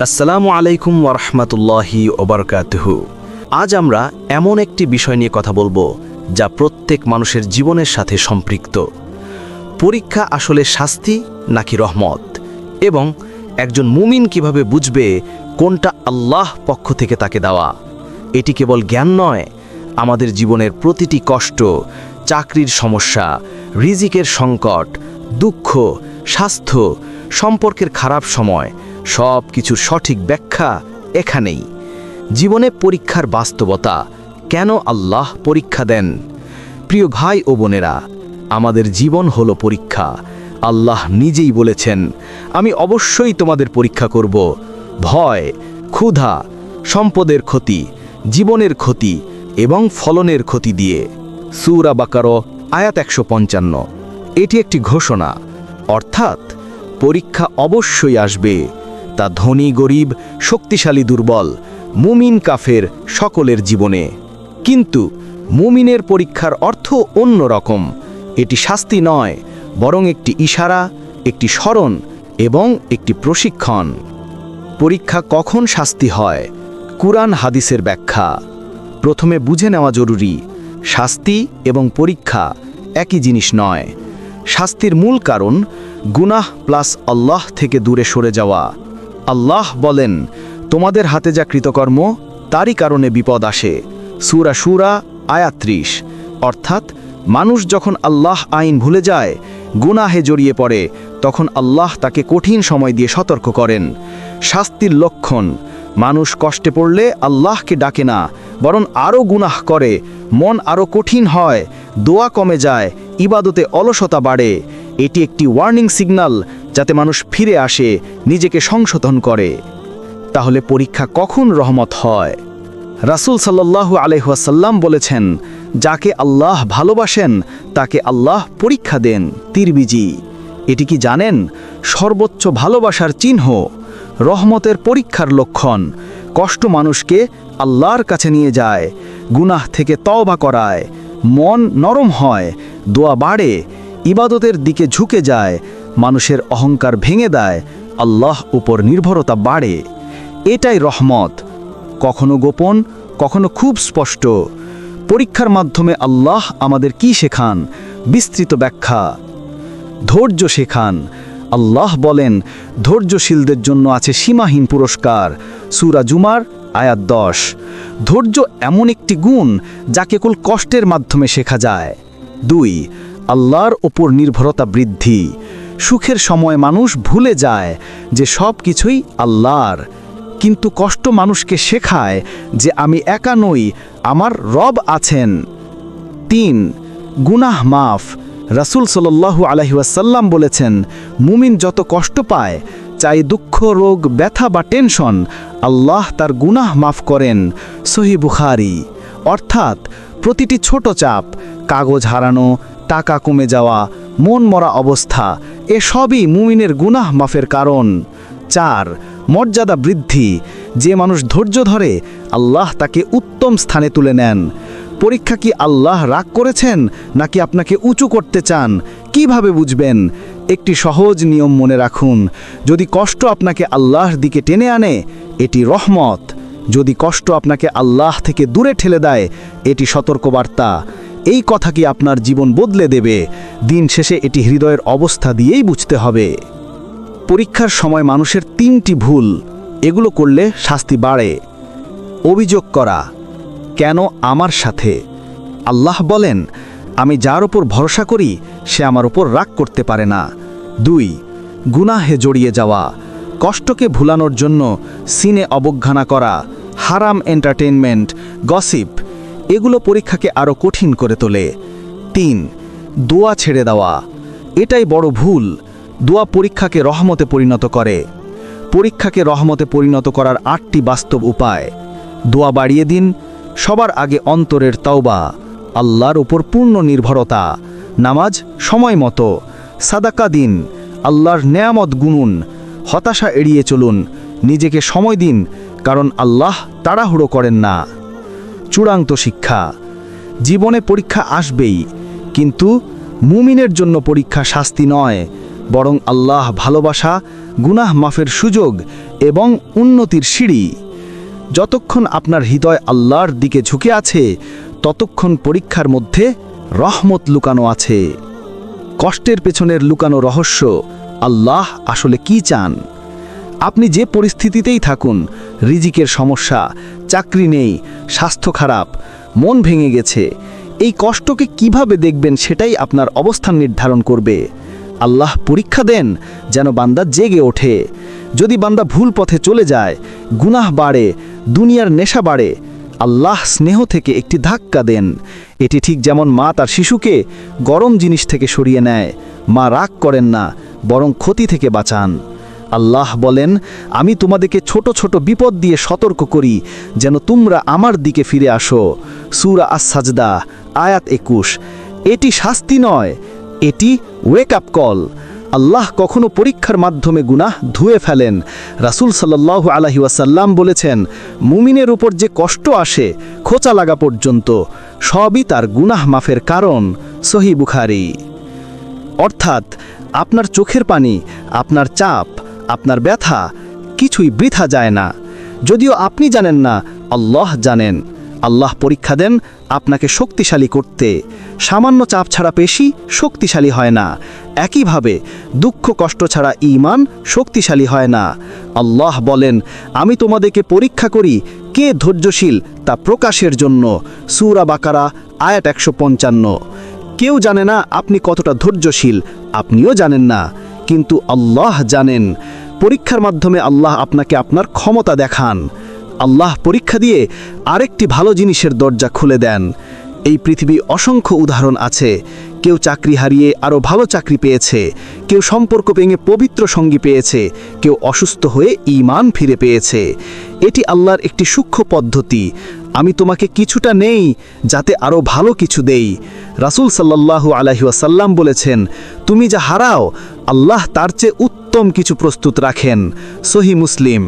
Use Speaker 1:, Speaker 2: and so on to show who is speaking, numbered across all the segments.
Speaker 1: আসসালামু আলাইকুম ওয়ারহমাতুল্লাহি ওবারকাতুহু। আজ আমরা এমন একটি বিষয় নিয়ে কথা বলবো যা প্রত্যেক মানুষের জীবনের সাথে সম্পৃক্ত। পরীক্ষা আসলে শাস্তি নাকি রহমত, এবং একজন মুমিন কিভাবে বুঝবে কোনটা আল্লাহ পক্ষ থেকে তাকে দেওয়া। এটি কেবল জ্ঞান নয়, আমাদের জীবনের প্রতিটি কষ্ট, চাকরির সমস্যা, রিজিকের সংকট, দুঃখ, স্বাস্থ্য, সম্পর্কের খারাপ সময়, সব কিছুর সঠিক ব্যাখ্যা এখানেই। জীবনে পরীক্ষার বাস্তবতা, কেন আল্লাহ পরীক্ষা দেন। প্রিয় ভাই ও বোনেরা, আমাদের জীবন হলো পরীক্ষা। আল্লাহ নিজেই বলেছেন, আমি অবশ্যই তোমাদের পরীক্ষা করব ভয়, ক্ষুধা, সম্পদের ক্ষতি, জীবনের ক্ষতি এবং ফলনের ক্ষতি দিয়ে। সূরা বাকারা আয়াত ১৫৫। এটি একটি ঘোষণা, অর্থাৎ পরীক্ষা অবশ্যই আসবে। তা ধনী গরিব, শক্তিশালী দুর্বল, মুমিন কাফের সকলের জীবনে। কিন্তু মুমিনের পরীক্ষার অর্থ অন্য রকম। এটি শাস্তি নয়, বরং একটি ইশারা, একটি স্মরণ এবং একটি প্রশিক্ষণ। পরীক্ষা কখন শাস্তি হয়? কুরআন হাদিসের ব্যাখ্যা। প্রথমে বুঝে নেওয়া জরুরি, শাস্তি এবং পরীক্ষা একই জিনিস নয়। শাস্তির মূল কারণ গুনাহ প্লাস আল্লাহ থেকে দূরে সরে যাওয়া। আল্লাহ বলেন, তোমাদের হাতে যা কৃতকর্ম তারই কারণে বিপদ আসে। সূরা শুরা আয়াত ৩০। অর্থাৎ মানুষ যখন আল্লাহ আইন ভুলে যায়, গুনাহে জড়িয়ে পড়ে, তখন আল্লাহ তাকে কঠিন সময় দিয়ে সতর্ক করেন। শাস্তির লক্ষণ, মানুষ কষ্টে পড়লে আল্লাহকে ডাকে না, বরং আরও গুনাহ করে, মন আরও কঠিন হয়, দোয়া কমে যায়, ইবাদতে অলসতা বাড়ে। এটি একটি ওয়ার্নিং সিগন্যাল, যাতে মানুষ ফিরে আসে, নিজেকে সংশোধন করে। তাহলে পরীক্ষা কখন রহমত হয়? রাসূল সাল্লাল্লাহু আলাইহি ওয়াসাল্লাম বলেছেন, যাকে আল্লাহ ভালোবাসেন তাকে আল্লাহ পরীক্ষা দেন। তিরমিজি। এটি কি জানেন? সর্বোচ্চ ভালোবাসার চিহ্ন। রহমতের পরীক্ষার লক্ষণ। কষ্ট মানুষকে আল্লাহর কাছে নিয়ে যায়, গুনাহ থেকে তওবা করায়, মন নরম হয়, দোয়া বাড়ে, ইবাদতের দিকে ঝুঁকে যায়, মানুষের অহংকার ভেঙে দেয়, আল্লাহ উপর নির্ভরতা বাড়ে। এটাই রহমত, কখনো গোপন, কখনো খুব স্পষ্ট। পরীক্ষার মাধ্যমে আল্লাহ আমাদের কি শেখান? বিস্তৃত ব্যাখ্যা। ধৈর্য শেখান। আল্লাহ বলেন, ধৈর্যশীলদের জন্য আছে সীমাহীন পুরস্কার। সূরা জুমার আয়াত ১০। ধৈর্য এমন একটি গুণ যা কেবল কষ্টের মাধ্যমে শেখা যায়। ২. আল্লাহর ওপর নির্ভরতা বৃদ্ধি। সুখের সময় মানুষ ভুলে যায় যে সব কিছুই আল্লাহর, কিন্তু কষ্ট মানুষকে শেখায় যে আমি একা নই, আমার রব আছেন। ৩. গুনাহ মাফ। রাসূল সাল্লাল্লাহু আলাইহি ওয়াসাল্লাম বলেছেন, মুমিন যত কষ্ট পায়, চাই দুঃখ, রোগ, ব্যথা বা টেনশন, আল্লাহ তার গুনাহ মাফ করেন। সহিহ বুখারী। অর্থাৎ প্রতিটি ছোট চাপ, কাগজ হারানো, টাকা কমে যাওয়া, মন মরা অবস্থা, এসবই মুমিনের গুনাহ মাফের কারণ। ৪. মর্যাদা বৃদ্ধি। যে মানুষ ধৈর্য ধরে, আল্লাহ তাকে উত্তম স্থানে তুলে নেন। পরীক্ষা কি আল্লাহ রাগ করেছেন নাকি আপনাকে উঁচু করতে চান? কিভাবে বুঝবেন? একটি সহজ নিয়ম মনে রাখুন, যদি কষ্ট আপনাকে আল্লাহর দিকে টেনে আনে, এটি রহমত। যদি কষ্ট আপনাকে আল্লাহ থেকে দূরে ঠেলে দেয়, এটি সতর্কবার্তা। এই কথা কি আপনার জীবন বদলে দেবে? দিন শেষে এটি হৃদয়ের অবস্থা দিয়েই বুঝতে হবে। পরীক্ষার সময় মানুষের ৩টি ভুল, এগুলো করলে শাস্তি বাড়ে। অভিযোগ করা, কেন আমার সাথে? আল্লাহ বলেন, আমি যার ওপর ভরসা করি সে আমার ওপর রাগ করতে পারে না। ২. গুনাহে জড়িয়ে যাওয়া। কষ্টকে ভুলানোর জন্য সিনে অবজ্ঞা করা, হারাম এন্টারটেইনমেন্ট, গসিপ, এগুলো পরীক্ষাকে আরও কঠিন করে তোলে। ৩. দোয়া ছেড়ে দেওয়া। এটাই বড় ভুল। দোয়া পরীক্ষাকে রহমতে পরিণত করে। পরীক্ষাকে রহমতে পরিণত করার ৮টি বাস্তব উপায়। দোয়া বাড়িয়ে দিন। সবার আগে অন্তরের তওবা, আল্লাহর উপর পূর্ণ নির্ভরতা, নামাজ সময় মতো, সাদাকা দিন, আল্লাহর নেয়ামত গুনুন, হতাশা এড়িয়ে চলুন, নিজেকে সময় দিন, কারণ আল্লাহ তাড়াহুড়ো করেন না। চূড়ান্ত শিক্ষা, জীবনে পরীক্ষা আসবেই, কিন্তু মুমিনের জন্য পরীক্ষা শাস্তি নয়, বরং আল্লাহ ভালোবাসা, গুনাহ মাফের সুযোগ এবং উন্নতির সিঁড়ি। যতক্ষণ আপনার হৃদয় আল্লাহর দিকে ঝুঁকে আছে ততক্ষণ পরীক্ষার মধ্যে রহমত লুকানো আছে। কষ্টের পেছনের লুকানো রহস্য, আল্লাহ আসলে কি চান। আপনি যে পরিস্থিতিতেই থাকুন, রিজিকের সমস্যা, চাকরি নেই, স্বাস্থ্য খারাপ, মন ভেঙে গেছে, এই কষ্টকে কিভাবে দেখবেন সেটাই আপনার অবস্থান নির্ধারণ করবে। আল্লাহ পরীক্ষা দেন যেন বান্দা জেগে ওঠে। যদি বান্দা ভুল পথে চলে যায়, গুনাহ বাড়ে, দুনিয়ার নেশা বাড়ে, আল্লাহ স্নেহ থেকে একটি ধাক্কা দেন। এটি ঠিক যেমন মা তার শিশুকে গরম জিনিস থেকে সরিয়ে নেয়। মা রাগ করেন না, বরং ক্ষতি থেকে বাঁচান। আল্লাহ বলেন, আমি তোমাদেরকে ছোট ছোট বিপদ দিয়ে সতর্ক করি যেন তোমরা আমার দিকে ফিরে আসো। সূরা আস-সাজদা আয়াত 21। এটি শাস্তি নয়, এটি ওয়েক আপ কল। আল্লাহ কখনো পরীক্ষার মাধ্যমে গুনাহ ধুয়ে ফেলেন। রাসূল সাল্লাল্লাহু আলাইহি ওয়াসাল্লাম বলেছেন, মুমিনের উপর যে কষ্ট আসে খোঁচা লাগা পর্যন্ত, সবই তার গুনাহ মাফের কারণ। সহিহ বুখারী। অর্থাৎ আপনার চোখের পানি, আপনার চাপ, আপনার ব্যথা কিছুই বৃথা যায় না। যদিও আপনি জানেন না, আল্লাহ জানেন। আল্লাহ পরীক্ষা দেন আপনাকে শক্তিশালী করতে। সামান্য চাপ ছাড়া পেশি শক্তিশালী হয় না। একইভাবে দুঃখ কষ্ট ছাড়া ঈমান শক্তিশালী হয় না। আল্লাহ বলেন, আমি তোমাদেরকে পরীক্ষা করি কে ধৈর্যশীল তা প্রকাশের জন্য। সূরা বাকারা আয়াত 155। কেউ জানে না আপনি কতটা ধৈর্যশীল, আপনিও জানেন না, কিন্তু আল্লাহ জানেন। পরীক্ষার মাধ্যমে আল্লাহ আপনাকে আপনার ক্ষমতা দেখান। আল্লাহ পরীক্ষা দিয়ে আরেকটি ভালো জিনিসের দরজা খুলে দেন। এই পৃথিবী অসংখ্য উদাহরণ আছে। কেউ চাকরি হারিয়ে আরও ভালো চাকরি পেয়েছে, কেউ সম্পর্ক ভেঙে পবিত্র সঙ্গী পেয়েছে, কেউ অসুস্থ হয়ে ঈমান ফিরে পেয়েছে। এটি আল্লাহর একটি সূক্ষ্ম পদ্ধতি। আমি তোমাকে কিছুটা নেই যাতে আরও ভালো কিছু দেই। রাসূল সাল্লাল্লাহু আলাইহি ওয়াসাল্লাম বলেছেন, তুমি যা হারাও আল্লাহ তার চেয়ে উত্তম কিছু প্রস্তুত রাখেন। সহিহ মুসলিম।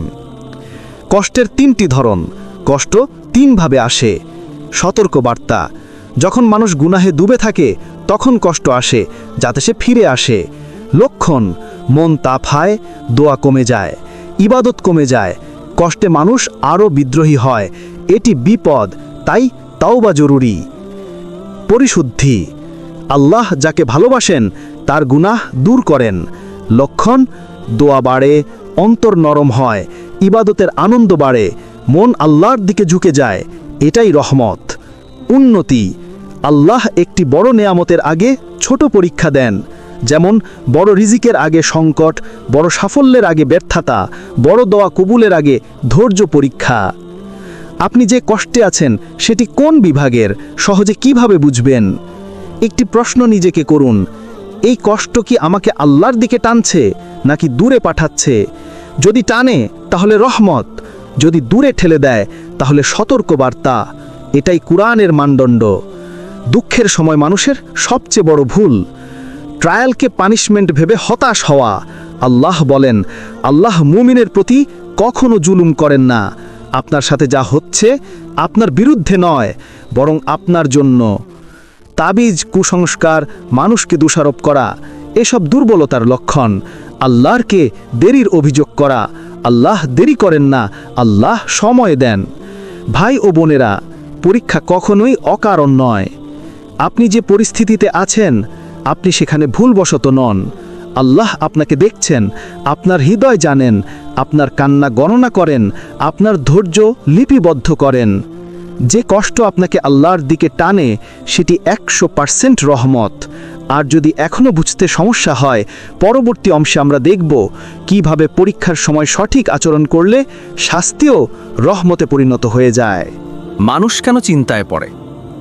Speaker 1: কষ্টের তিনটি ধরন। কষ্ট তিনভাবে আসে। সতর্ক বার্তা, যখন মানুষ গুনাহে ডুবে থাকে তখন কষ্ট আসে যাতে সে ফিরে আসে। লক্ষণ, মন তাপ হয়, দোয়া কমে যায়, ইবাদত কমে যায়, কষ্টে মানুষ আরও বিদ্রোহী হয়। এটি বিপদ, তাই তাওবা জরুরি। পরিশুদ্ধি, আল্লাহ যাকে ভালোবাসেন তার গুনাহ দূর করেন। লক্ষণ, দোয়া বাড়ে, অন্তর নরম হয়, ইবাদতের আনন্দ বাড়ে, মন আল্লাহর দিকে ঝুঁকে যায়। এটাই রহমত। উন্নতি, আল্লাহ একটি বড় নেয়ামতের আগে ছোট পরীক্ষা দেন। যেমন বড় রিজিকের আগে সংকট, বড় সাফল্যের আগে ব্যর্থতা, বড় দোয়া কবুলের আগে ধৈর্য পরীক্ষা। আপনি যে কষ্টে আছেন সেটি কোন বিভাগের, সহজে কিভাবে বুঝবেন? একটি প্রশ্ন নিজেকে করুন, এই কষ্ট কি আমাকে আল্লাহর দিকে টানছে নাকি দূরে পাঠাচ্ছে? যদি টানে তাহলে রহমত, যদি দূরে ঠেলে দেয় তাহলে সতর্ক বার্তা। এটাই কুরআনের মানদণ্ড। দুঃখের সময় মানুষের সবচেয়ে বড় ভুল ট্রায়ালকে পানিশমেন্ট ভেবে হতাশ হওয়া। আল্লাহ বলেন, আল্লাহ মুমিনের প্রতি কখনো জুলুম করেন না। আপনার সাথে যা হচ্ছে আপনার বিরুদ্ধে নয়, বরং আপনার জন্য। তাবিজ, কুসংস্কার, মানুষকে দোষারোপ করা এসব দুর্বলতার লক্ষণ। আল্লাহরকে দেরির অভিযোগ করা, আল্লাহ দেরি করেন না, আল্লাহ সময় দেন। ভাই ও বোনেরা, পরীক্ষা কখনোই অকারণ নয়। আপনি যে পরিস্থিতিতে আছেন আপনি সেখানে ভুলবশত নন। আল্লাহ আপনাকে দেখছেন, আপনার হৃদয় জানেন, আপনার কান্না গণনা করেন, আপনার ধৈর্য লিপিবদ্ধ করেন। যে কষ্ট আপনাকে আল্লাহর দিকে টানে সেটি 100% রহমত। আর যদি এখনও বুঝতে সমস্যা হয়, পরবর্তী অংশে আমরা দেখব কিভাবে পরীক্ষার সময় সঠিক আচরণ করলে শাস্তিও রহমতে পরিণত হয়ে যায়।
Speaker 2: মানুষ কেন চিন্তায় পড়ে?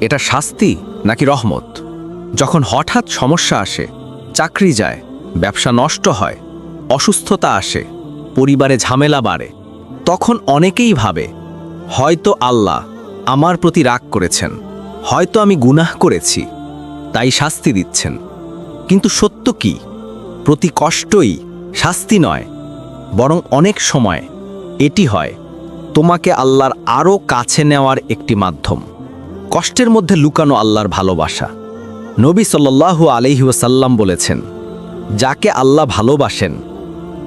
Speaker 2: এটা শাস্তি নাকি রহমত? যখন হঠাৎ সমস্যা আসে, চাকরি যায়, ব্যবসা নষ্ট হয়, অসুস্থতা আসে, পরিবারে ঝামেলা বাড়ে, তখন অনেকেই ভাবে হয়তো আল্লাহ আমার প্রতি রাগ করেছেন, হয়তো আমি গুনাহ করেছি, তাই শাস্তি দিচ্ছেন। কিন্তু সত্য কি? প্রতি কষ্টই শাস্তি নয়, বরং অনেক সময় এটি হয় তোমাকে আল্লাহর আরও কাছে নেওয়ার একটি মাধ্যম। কষ্টের মধ্যে লুকানো আল্লাহর ভালোবাসা। নবী সাল্লাল্লাহু আলাইহি ওয়াসাল্লাম বলেছেন, যাকে আল্লাহ ভালোবাসেন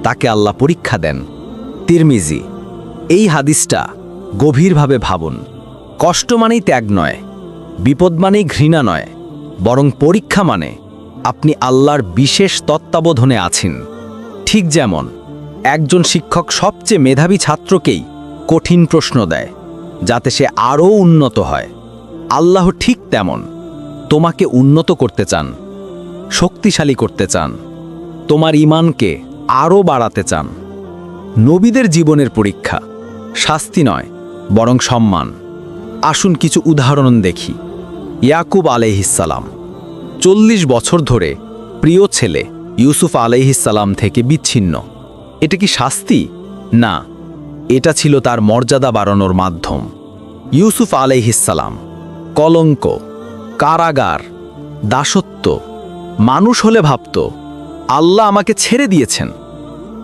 Speaker 2: তাকে আল্লাহ পরীক্ষা দেন। তিরমিজি। এই হাদিসটা গভীরভাবে ভাবুন। কষ্ট মানেই ত্যাগ নয়, বিপদ মানেই ঘৃণা নয়, বরং পরীক্ষা মানে আপনি আল্লাহর বিশেষ তত্ত্বাবধানে আছেন। ঠিক যেমন একজন শিক্ষক সবচেয়ে মেধাবী ছাত্রকেই কঠিন প্রশ্ন দেয় যাতে সে আরও উন্নত হয়, আল্লাহ ঠিক তেমন তোমাকে উন্নত করতে চান, শক্তিশালী করতে চান, তোমার ঈমানকে আরও বাড়াতে চান। নবীদের জীবনের পরীক্ষা শাস্তি নয়, বরং সম্মান। আসুন কিছু উদাহরণ দেখি। ইয়াকুব আলাইহিসসালাম 40 বছর ধরে প্রিয় ছেলে ইউসুফ আলাইহিসসালাম থেকে বিচ্ছিন্ন। এটা কি শাস্তি? না, এটা ছিল তার মর্যাদা বাড়ানোর মাধ্যম। ইউসুফ আলাইহিসসালাম কলঙ্ক, কারাগার, দাসত্ব। মানুষ হলে ভাবত আল্লাহ আমাকে ছেড়ে দিয়েছেন,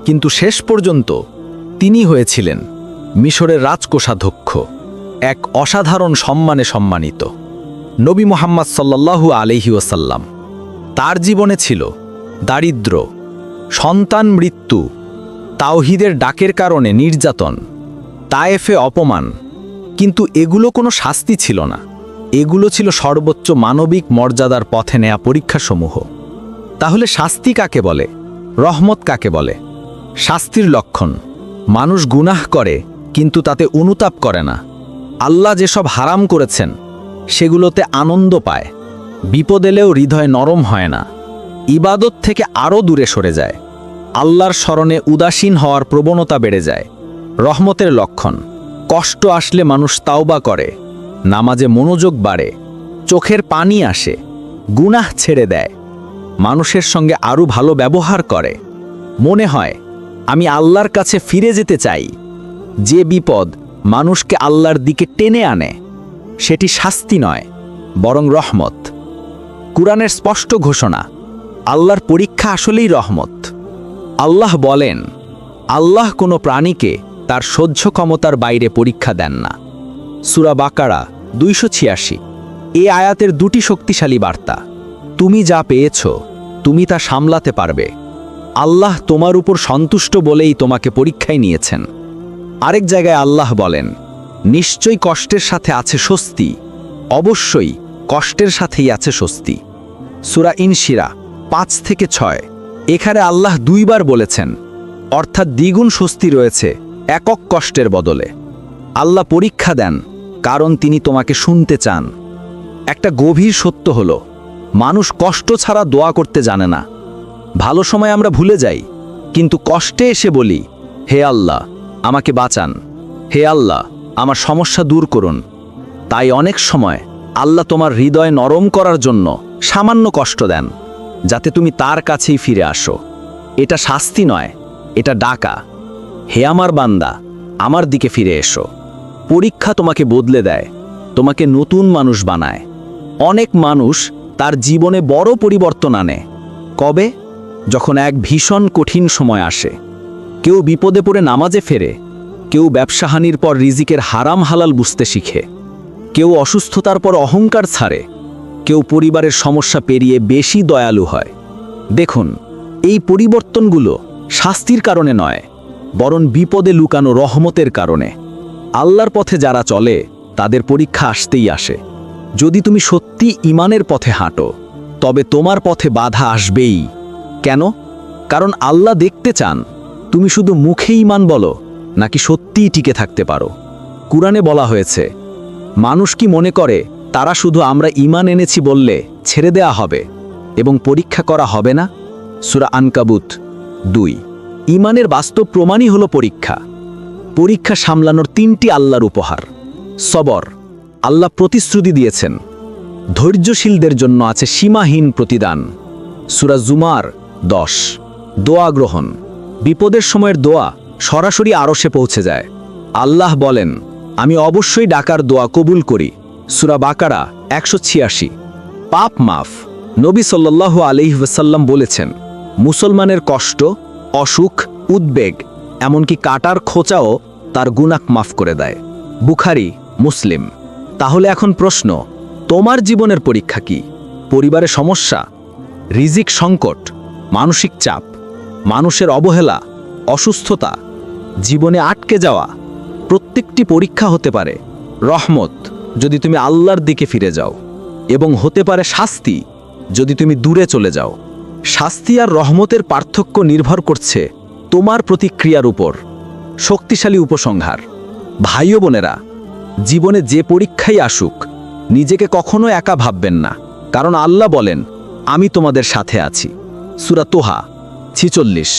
Speaker 2: কিন্তু শেষ পর্যন্ত তিনি হয়েছিলেন মিশরের রাজকোষাধ্যক্ষ, এক অসাধারণ সম্মানে সম্মানিত। নবী মুহাম্মদ সাল্লাল্লাহু আলাইহি ওয়াসাল্লাম, তার জীবনে ছিল দারিদ্র্য, সন্তান মৃত্যু, তাওহীদের ডাকের কারণে নির্যাতন, তায়েফে অপমান। কিন্তু এগুলো কোনো শাস্তি ছিল না, এগুলো ছিল সর্বোচ্চ মানবিক মর্যাদার পথে নেয়া পরীক্ষাসমূহ। তাহলে শাস্তি কাকে বলে? রহমত কাকে বলে? শাস্তির লক্ষণ মানুষ গুনাহ করে কিন্তু তাতে অনুতাপ করে না। আল্লাহ যেসব হারাম করেছেন সেগুলোতে আনন্দ পায়। বিপদ এলেও হৃদয় নরম হয় না, ইবাদত থেকে আরও দূরে সরে যায়। আল্লাহর স্মরণে উদাসীন হওয়ার প্রবণতা বেড়ে যায়। রহমতের লক্ষণ কষ্ট আসলে মানুষ তাওবা করে, নামাজে মনোযোগ বাড়ে, চোখের পানি আসে, গুনাহ ছেড়ে দেয়, মানুষের সঙ্গে আরও ভালো ব্যবহার করে। মনে হয় আমি আল্লাহর কাছে ফিরে যেতে চাই। যে বিপদ মানুষকে আল্লাহর দিকে টেনে আনে সেটি শাস্তি নয়, বরং রহমত। কুরআনের স্পষ্ট ঘোষণা, আল্লাহর পরীক্ষা আসলেই রহমত। আল্লাহ বলেন, আল্লাহ কোনো প্রাণীকে তার সহ্য ক্ষমতার বাইরে পরীক্ষা দেন না। সূরা বাকারা 286। এই আয়াতের দুটি শক্তিশালী বার্তা। তুমি যা পেয়েছ তুমি তা সামলাতে পারবে। আল্লাহ তোমার উপর সন্তুষ্ট বলেই তোমাকে পরীক্ষায় নিয়েছেন। আরেক জায়গায় আল্লাহ বলেন, নিশ্চয়ই কষ্টের সাথে আছে স্বস্তি, অবশ্যই কষ্টের সাথেই আছে স্বস্তি। সূরা ইনশিরা 5-6। এখানে আল্লাহ 2 বার বলেছেন, অর্থাৎ দ্বিগুণ স্বস্তি রয়েছে একক কষ্টের বদলে। আল্লাহ পরীক্ষা দেন কারণ তিনি তোমাকে শুনতে চান। একটা গভীর সত্য হলো, মানুষ কষ্ট ছাড়া দোয়া করতে জানে না। ভালো সময় আমরা ভুলে যাই, কিন্তু কষ্টে এসে বলি, হে আল্লাহ আমাকে বাঁচান, হে আল্লাহ আমার সমস্যা দূর করুন। তাই অনেক সময় আল্লাহ তোমার হৃদয় নরম করার জন্য সামান্য কষ্ট দেন, যাতে তুমি তার কাছেই ফিরে আসো। এটা শাস্তি নয়, এটা ডাকা। হে আমার বান্দা, আমার দিকে ফিরে এসো। পরীক্ষা তোমাকে বদলে দেয়, তোমাকে নতুন মানুষ বানায়। অনেক মানুষ তার জীবনে বড় পরিবর্তন আনে কবে? যখন এক ভীষণ কঠিন সময় আসে। কেউ বিপদে পড়ে নামাজে ফেরে, কেউ ব্যবসাহানির পর রিজিকের হারাম হালাল বুঝতে শিখে, কেউ অসুস্থতার পর অহংকার ছাড়ে, কেউ পরিবারের সমস্যা পেরিয়ে বেশি দয়ালু হয়। দেখুন, এই পরিবর্তনগুলো শাস্তির কারণে নয়, বরং বিপদে লুকানো রহমতের কারণে। আল্লাহর পথে যারা চলে তাদের পরীক্ষা আসতেই আসে। যদি তুমি সত্যি ঈমানের পথে হাঁটো, তবে তোমার পথে বাধা আসবেই। কেন? কারণ আল্লাহ দেখতে চান তুমি শুধু মুখে ঈমান বলো নাকি সত্যিই টিকে থাকতে পারো। কুরআনে বলা হয়েছে, মানুষ কি মনে করে তারা শুধু আমরা ঈমান এনেছি বললে ছেড়ে দেয়া হবে এবং পরীক্ষা করা হবে না? সূরা আনকাবুত 2। ঈমানের বাস্তব প্রমাণই হলো পরীক্ষা। পরীক্ষা সামলানোর 3টি আল্লাহর উপহার। সবর, আল্লাহ প্রতিশ্রুতি দিয়েছেন ধৈর্যশীলদের জন্য আছে সীমাহীন প্রতিদান। সূরা জুমার 10। দোয়া গ্রহণ, বিপদের সময়ের দোয়া সরাসরি আরশে পৌঁছে যায়। আল্লাহ বলেন, আমি অবশ্যই ডাকার দোয়া কবুল করি। সূরা বাকারা 186। পাপ মাফ, নবী সাল্লাল্লাহু আলাইহি ওয়াসাল্লাম বলেছেন, মুসলমানের কষ্ট, অসুখ, উদ্বেগ, এমনকি কাটার খোঁচাও তার গুনাহ মাফ করে দেয়। বুখারী, মুসলিম। তাহলে এখন প্রশ্ন, তোমার জীবনের পরীক্ষা কি? পরিবারে সমস্যা, রিজিক সংকট, মানসিক চাপ, মানুষের অবহেলা, অসুস্থতা, জীবনে আটকে যাওয়া। প্রত্যেকটি পরীক্ষা হতে পারে রহমত যদি তুমি আল্লাহর দিকে ফিরে যাও, এবং হতে পারে শাস্তি যদি তুমি দূরে চলে যাও। শাস্তি আর রহমতের পার্থক্য নির্ভর করছে তোমার প্রতিক্রিয়ার উপর। শক্তিশালী উপসংহার। ভাই ও বোনেরা, জীবনে যে পরীক্ষাই আসুক, নিজেকে কখনো একা ভাববেন না, কারণ আল্লাহ বলেন, আমি তোমাদের সাথে আছি। সূরা তোহা 46।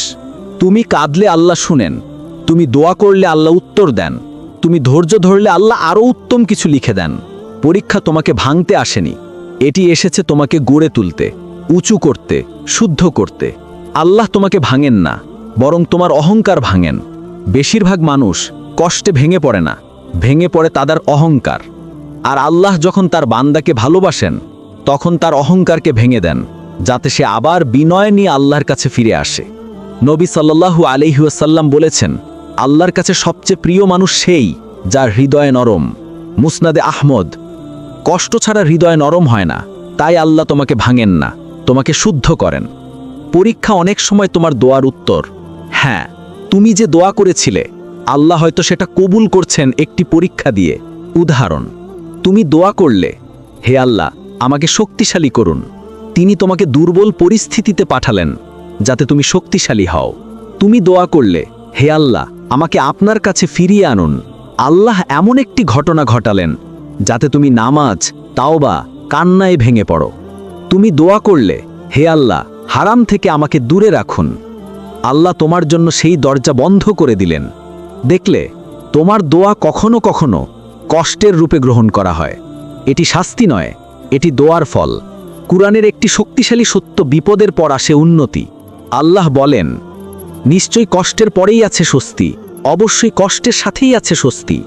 Speaker 2: তুমি কাঁদলে আল্লাহ শুনেন, তুমি দোয়া করলে আল্লাহ উত্তর দেন, তুমি ধৈর্য ধরলে আল্লাহ আরও উত্তম কিছু লিখে দেন। পরীক্ষা তোমাকে ভাঙতে আসেনি, এটি এসেছে তোমাকে গড়ে তুলতে, উঁচু করতে, শুদ্ধ করতে। আল্লাহ তোমাকে ভাঙেন না, বরং তোমার অহংকার ভাঙেন। বেশিরভাগ মানুষ কষ্টে ভেঙে পড়ে না, ভেঙে পড়ে তাদের অহংকার। আর আল্লাহ যখন তার বান্দাকে ভালোবাসেন, তখন তার অহংকারকে ভেঙে দেন, যাতে সে আবার বিনয় নিয়ে আল্লাহর কাছে ফিরে আসে। নবী সাল্লাল্লাহু আলাইহি ওয়াসাল্লাম বলেছেন, আল্লাহর কাছে সবচেয়ে প্রিয় মানুষ সেই যার হৃদয় নরম। মুসনাদে আহমদ। কষ্ট ছাড়া হৃদয় নরম হয় না, তাই আল্লাহ তোমাকে ভাঙেন না, তোমাকে শুদ্ধ করেন। পরীক্ষা অনেক সময় তোমার দোয়ার উত্তর। হ্যাঁ, তুমি যে দোয়া করেছিলে, আল্লাহ হয়তো সেটা কবুল করছেন একটি পরীক্ষা দিয়ে। উদাহরণ, তুমি দোয়া করলে, হে আল্লাহ আমাকে শক্তিশালী করুন, তিনি তোমাকে দুর্বল পরিস্থিতিতে পাঠালেন যাতে তুমি শক্তিশালী হও। তুমি দোয়া করলে, হে আল্লাহ আমাকে আপনার কাছে ফিরিয়ে আনুন, আল্লাহ এমন একটি ঘটনা ঘটালেন যাতে তুমি নামাজ, তাওবা, কান্নায় ভেঙে পড়ো। তুমি দোয়া করলে, হে আল্লাহ হারাম থেকে আমাকে দূরে রাখুন, আল্লাহ তোমার জন্য সেই দরজা বন্ধ করে দিলেন। দেখলে, তোমার দোয়া কখনো কখনো কষ্টের রূপে গ্রহণ করা হয়। এটি শাস্তি নয়, এটি দোয়ার ফল। কুরআনের একটি শক্তিশালী সত্য, বিপদের পর আসে উন্নতি। আল্লাহ বলেন, নিশ্চয়ই কষ্টের পরেই আছে স্বস্তি, অবশ্যই কষ্টের সাথেই আছে স্বস্তি।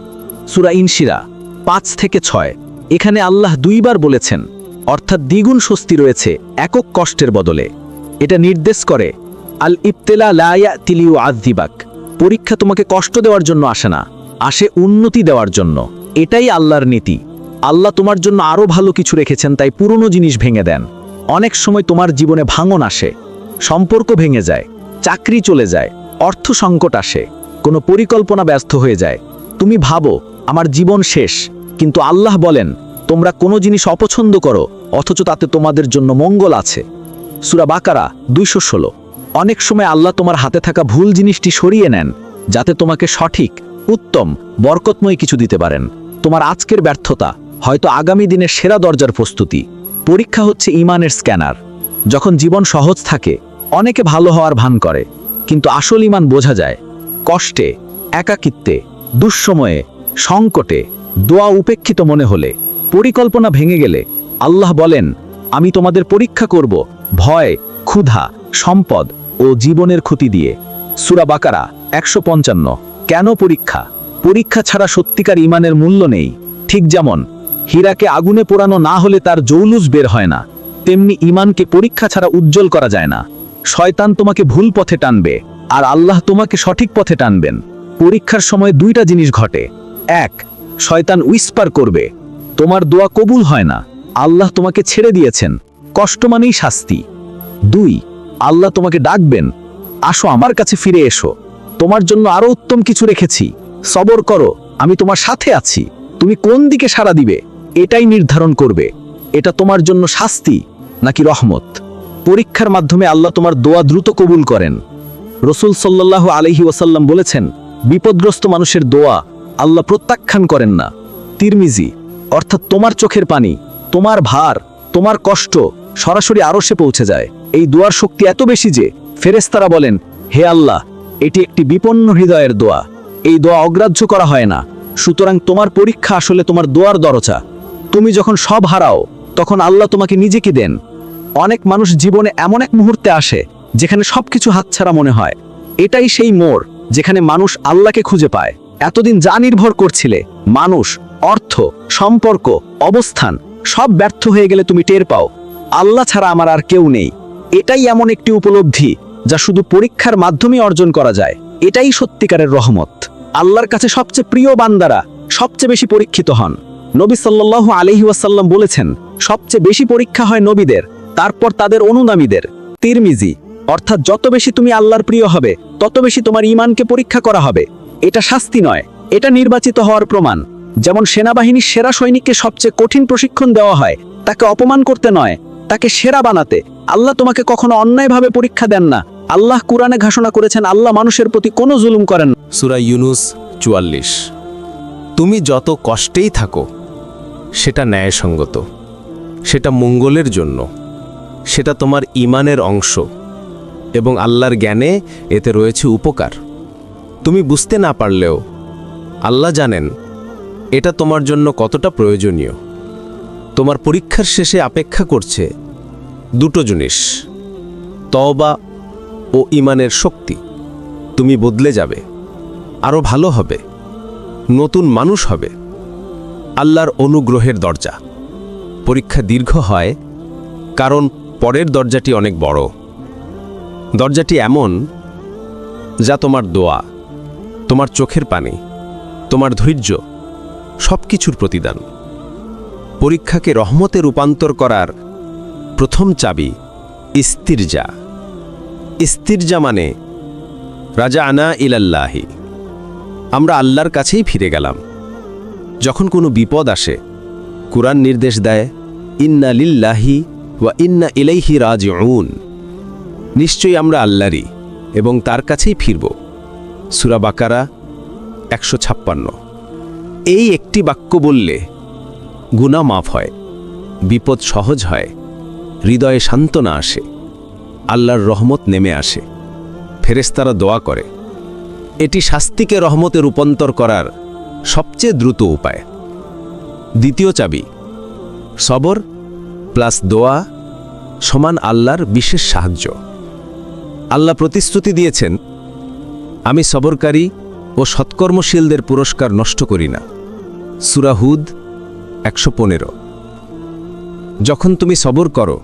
Speaker 2: সূরা ইনশিরা 5-6। এখানে আল্লাহ দুইবার বলেছেন, অর্থাৎ দ্বিগুণ স্বস্তি রয়েছে একক কষ্টের বদলে। এটা নির্দেশ করে, আল ইবতিলা লা ইয়াতি লিউআযিবাক, পরীক্ষা তোমাকে কষ্ট দেওয়ার জন্য আসে না, আসে উন্নতি দেওয়ার জন্য। এটাই আল্লাহর নীতি। আল্লাহ তোমার জন্য আরও ভালো কিছু রেখেছেন, তাই পুরনো জিনিস ভেঙে দেন। অনেক সময় তোমার জীবনে ভাঙন আসে, সম্পর্ক ভেঙে যায়, চাকরি চলে যায়, অর্থ সংকট আসে, কোনো পরিকল্পনা ব্যস্ত হয়ে যায়। তুমি ভাবো আমার জীবন শেষ, কিন্তু আল্লাহ বলেন, তোমরা কোনো জিনিস অপছন্দ করো অথচ তাতে তোমাদের জন্য মঙ্গল আছে। সূরা বাকারা 216। অনেক সময় আল্লাহ তোমার হাতে থাকা ভুল জিনিসটি সরিয়ে নেন, যাতে তোমাকে সঠিক, উত্তম, বরকতময় কিছু দিতে পারেন। তোমার আজকের ব্যর্থতা হয়তো আগামী দিনের সেরা দরজার প্রস্তুতি। পরীক্ষা হচ্ছে ঈমানের স্ক্যানার। যখন জীবন সহজ থাকে, অনেকে ভালো হওয়ার ভান করে, কিন্তু আসল ঈমান বোঝা যায় কষ্টে, একাকিত্বে, দুঃসময়ে, সংকটে, দোয়া উপেক্ষিত মনে হলে, পরিকল্পনা ভেঙে গেলে। আল্লাহ বলেন, আমি তোমাদের পরীক্ষা করব ভয়, ক্ষুধা, সম্পদ ও জীবনের ক্ষতি দিয়ে। সূরা বাকারা 155। কেন পরীক্ষা? পরীক্ষা ছাড়া সত্যিকার ঈমানের মূল্য নেই। ঠিক যেমন হীরাকে আগুনে পোড়ানো না হলে তার জৌলুস বের হয় না, তেমনি ঈমানকে পরীক্ষা ছাড়া উজ্জ্বল করা যায় না। শয়তান তোমাকে ভুল পথে টানবে, আর আল্লাহ তোমাকে সঠিক পথে টানবেন। পরীক্ষার সময় দুইটা জিনিস ঘটে। 1, শয়তান উইসপার করবে, তোমার দোয়া কবুল হয় না, আল্লাহ তোমাকে ছেড়ে দিয়েছেন, কষ্ট মানেই শাস্তি। 2, আল্লাহ তোমাকে ডাকবেন, আসো আমার কাছে ফিরে এসো, তোমার জন্য আরো উত্তম কিছু রেখেছি, সবর করো, আমি তোমার সাথে আছি। তুমি কোন দিকে সাড়া দিবে এটাই নির্ধারণ করবে, এটা তোমার জন্য শাস্তি নাকি রহমত। পরীক্ষার মাধ্যমে আল্লাহ তোমার দোয়া দ্রুত কবুল করেন। রাসূল সাল্লাল্লাহু আলাইহি ওয়াসাল্লাম বলেছেন, বিপদগ্রস্ত মানুষের দোয়া আল্লাহ প্রত্যাখ্যান করেন না। তিরমিজি। অর্থাৎ তোমার চোখের পানি, তোমার ভার, তোমার কষ্ট সরাসরি আরশে পৌঁছে যায়। এই দোয়ার শক্তি এত বেশি যে ফেরেশতারা বলেন, হে আল্লাহ, এটি একটি বিপন্ন হৃদয়ের দোয়া, এই দোয়া অগ্রাহ্য করা হয় না। সুতরাং তোমার পরীক্ষা আসলে তোমার দোয়ার দরজা। তুমি যখন সব হারাও, তখন আল্লাহ তোমাকে নিজেকে দেন। অনেক মানুষ জীবনে এমন এক মুহূর্তে আসে যেখানে সবকিছু হাতছাড়া মনে হয়। এটাই সেই মোড় যেখানে মানুষ আল্লাহকে খুঁজে পায়। এতদিন যা নির্ভর করছিলে, মানুষ, অর্থ, সম্পর্ক, অবস্থান, সব ব্যর্থ হয়ে গেলে তুমি টের পাও, আল্লাহ ছাড়া আমার আর কেউ নেই। এটাই এমন একটি উপলব্ধি যা শুধু পরীক্ষার মাধ্যমে অর্জন করা যায়। এটাই সত্যিকারের রহমত। আল্লাহর কাছে সবচেয়ে প্রিয় বান্দারা সবচেয়ে বেশি পরীক্ষিত হন। নবী সাল্লাল্লাহু আলাইহি ওয়াসাল্লাম বলেছেন, সবচেয়ে বেশি পরীক্ষা হয় নবীদের, তারপর তাদের অনুগামীদের। তিরমিজি। অর্থাৎ যত বেশি তুমি আল্লাহর প্রিয় হবে, তত বেশি তোমার ঈমানকে পরীক্ষা করা হবে।
Speaker 3: এটা শাস্তি নয়, এটা নির্বাচিত হওয়ার প্রমাণ। যেমন সেনাবাহিনীর সেরা সৈনিককে সবচেয়ে কঠিন প্রশিক্ষণ দেওয়া হয়, তাকে অপমান করতে নয়, তাকে সেরা বানাতে। আল্লাহ তোমাকে কখনো অন্যায়ভাবে পরীক্ষা দেন না। আল্লাহ কুরআনে ঘোষণা করেছেন, আল্লাহ মানুষের প্রতি কোনো জুলুম করেন না।
Speaker 4: সূরা ইউনুস ৪৪। তুমি যত কষ্টেই থাকো সেটা ন্যায়সঙ্গত, সেটা মঙ্গলের জন্য, সেটা তোমার ঈমানের অংশ এবং আল্লাহর জ্ঞানে এতে রয়েছে উপকার। তুমি বুঝতে না পারলেও আল্লাহ জানেন এটা তোমার জন্য কতটা প্রয়োজনীয়। তোমার পরীক্ষার শেষে অপেক্ষা করছে দুটো জিনিস, তওবা ও ঈমানের শক্তি। তুমি বদলে যাবে, আরও ভালো হবে, নতুন মানুষ হবে। আল্লাহর অনুগ্রহের দরজা। পরীক্ষা দীর্ঘ হয় কারণ পরের দরজাটি অনেক বড়। দরজাটি এমন যা তোমার দোয়া, তোমার চোখের পানি, তোমার ধৈর্য, সব কিছুর প্রতিদান। পরীক্ষাকে রহমতে রূপান্তর করার প্রথম চাবি ইস্তিরজা। ইস্তিরজা মানে রাজা আনা ইলাল্লাহি, আমরা আল্লাহর কাছেই ফিরে গেলাম। যখন কোনো বিপদ আসে কুরআন নির্দেশ দেয়, ইন্না লিল্লাহি ওয়া ইন্না ইলাইহি রাজিউন, নিশ্চয়ই আমরা আল্লাহরই এবং তার কাছেই ফিরব। সূরা বাকারা ১৫৬। এই একটি বাক্য বললে গুনাহ মাফ হয়, বিপদ সহজ হয়, হৃদয়ে সান্ত্বনা আসে, আল্লাহর রহমত নেমে আসে, ফেরেশতারা দোয়া করে। এটি শাস্তিকে রহমতে রূপান্তর করার সবচেয়ে দ্রুত উপায়। দ্বিতীয় চাবি সবর প্লাস দোয়া সমান আল্লাহর বিশেষ সাহায্য। আল্লাহ প্রতিশ্রুতি দিয়েছেন, আমি সবরকারী ও সৎকর্মশীলদের পুরস্কার নষ্ট করি না। সূরা হুদ ১১৫। যখন তুমি সবর করো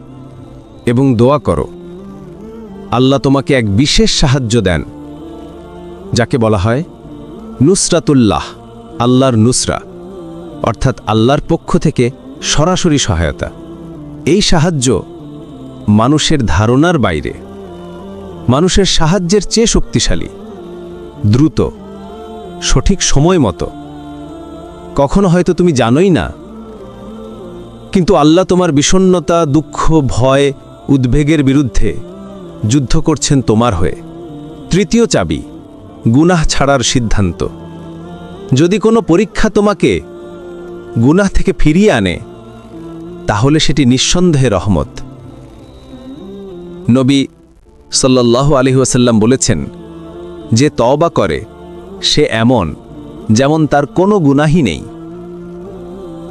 Speaker 4: এবং দোয়া করো, আল্লাহ তোমাকে এক বিশেষ সাহায্য দেন, যাকে বলা হয় নুসরাতুল্লাহ, আল্লাহর নুসরা, অর্থাৎ আল্লাহর পক্ষ থেকে সরাসরি সহায়তা। এই সাহায্য মানুষের ধারণার বাইরে, মানুষের সাহায্যের চেয়ে শক্তিশালী, দ্রুত, সঠিক সময় মতো। কখনো হয়তো তুমি জানোই না, কিন্তু আল্লাহ তোমার বিষণ্ণতা, দুঃখ, ভয়, উদ্বেগের বিরুদ্ধে যুদ্ধ করছেন তোমার হয়ে। তৃতীয় চাবি গুনাহ ছাড়ার সিদ্ধান্ত। যদি কোনো পরীক্ষা তোমাকে গুনাহ থেকে ফিরিয়ে আনে, তাহলে সেটি নিঃসন্দেহে রহমত। নবী সাল্লাল্লাহু আলাইহি ওয়াসাল্লাম বলেছেন, যে তওবা করে সে এমন যেমন তার কোনো গুনাহই নেই।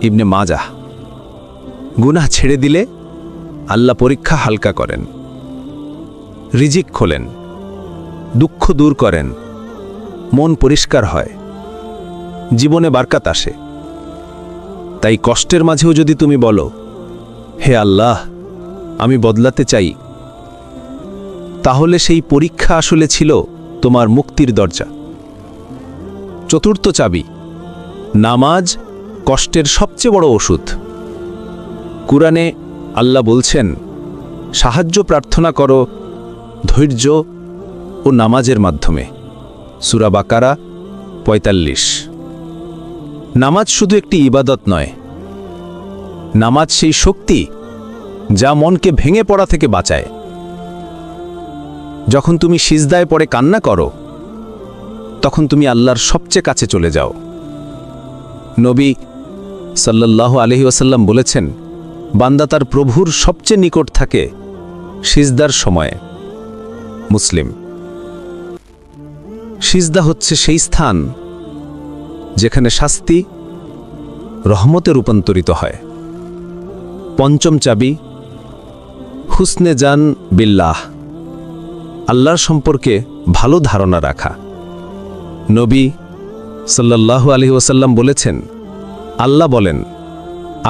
Speaker 4: ইবনে মাজাহ। গুনাহ ছেড়ে দিলে আল্লাহ পরীক্ষা হালকা করেন, রিজিক খোলেন, দুঃখ দূর করেন, মন পরিষ্কার হয়, জীবনে বারকাত আসে। তাই কষ্টের মাঝেও যদি তুমি বলো, হে আল্লাহ, আমি বদলাতে চাই, তাহলে সেই পরীক্ষা আসলে ছিল তোমার মুক্তির দরজা। চতুর্থ চাবি নামাজ, কষ্টের সবচেয়ে বড় ওষুধ। কুরআনে আল্লাহ বলছেন, সাহায্য প্রার্থনা করো ধৈর্য ও নামাজের মাধ্যমে। সূরা বাকারা ৪৫। নামাজ শুধু একটি ইবাদত নয়, নামাজ সেই শক্তি যা মনকে ভেঙে পড়া থেকে বাঁচায়। যখন তুমি সিজদায় পড়ে কান্না করো, তখন তুমি আল্লাহর সবচেয়ে কাছে চলে যাও। নবী সাল্লাল্লাহু আলাইহি ওয়াসাল্লাম বলেছেন, বান্দা তার প্রভুর সবচেয়ে নিকট থাকে সিজদার সময়ে। মুসলিম। সিজদা হচ্ছে সেই স্থান যেখানে শাস্তি রহমতে রূপান্তরিত হয়। পঞ্চম চাবি হুসনে জান বিল্লাহ, আল্লাহর সম্পর্কে ভালো ধারণা রাখা। নবী সাল্লাল্লাহু আলাইহি ওয়াসাল্লাম বলেছেন, আল্লাহ বলেন,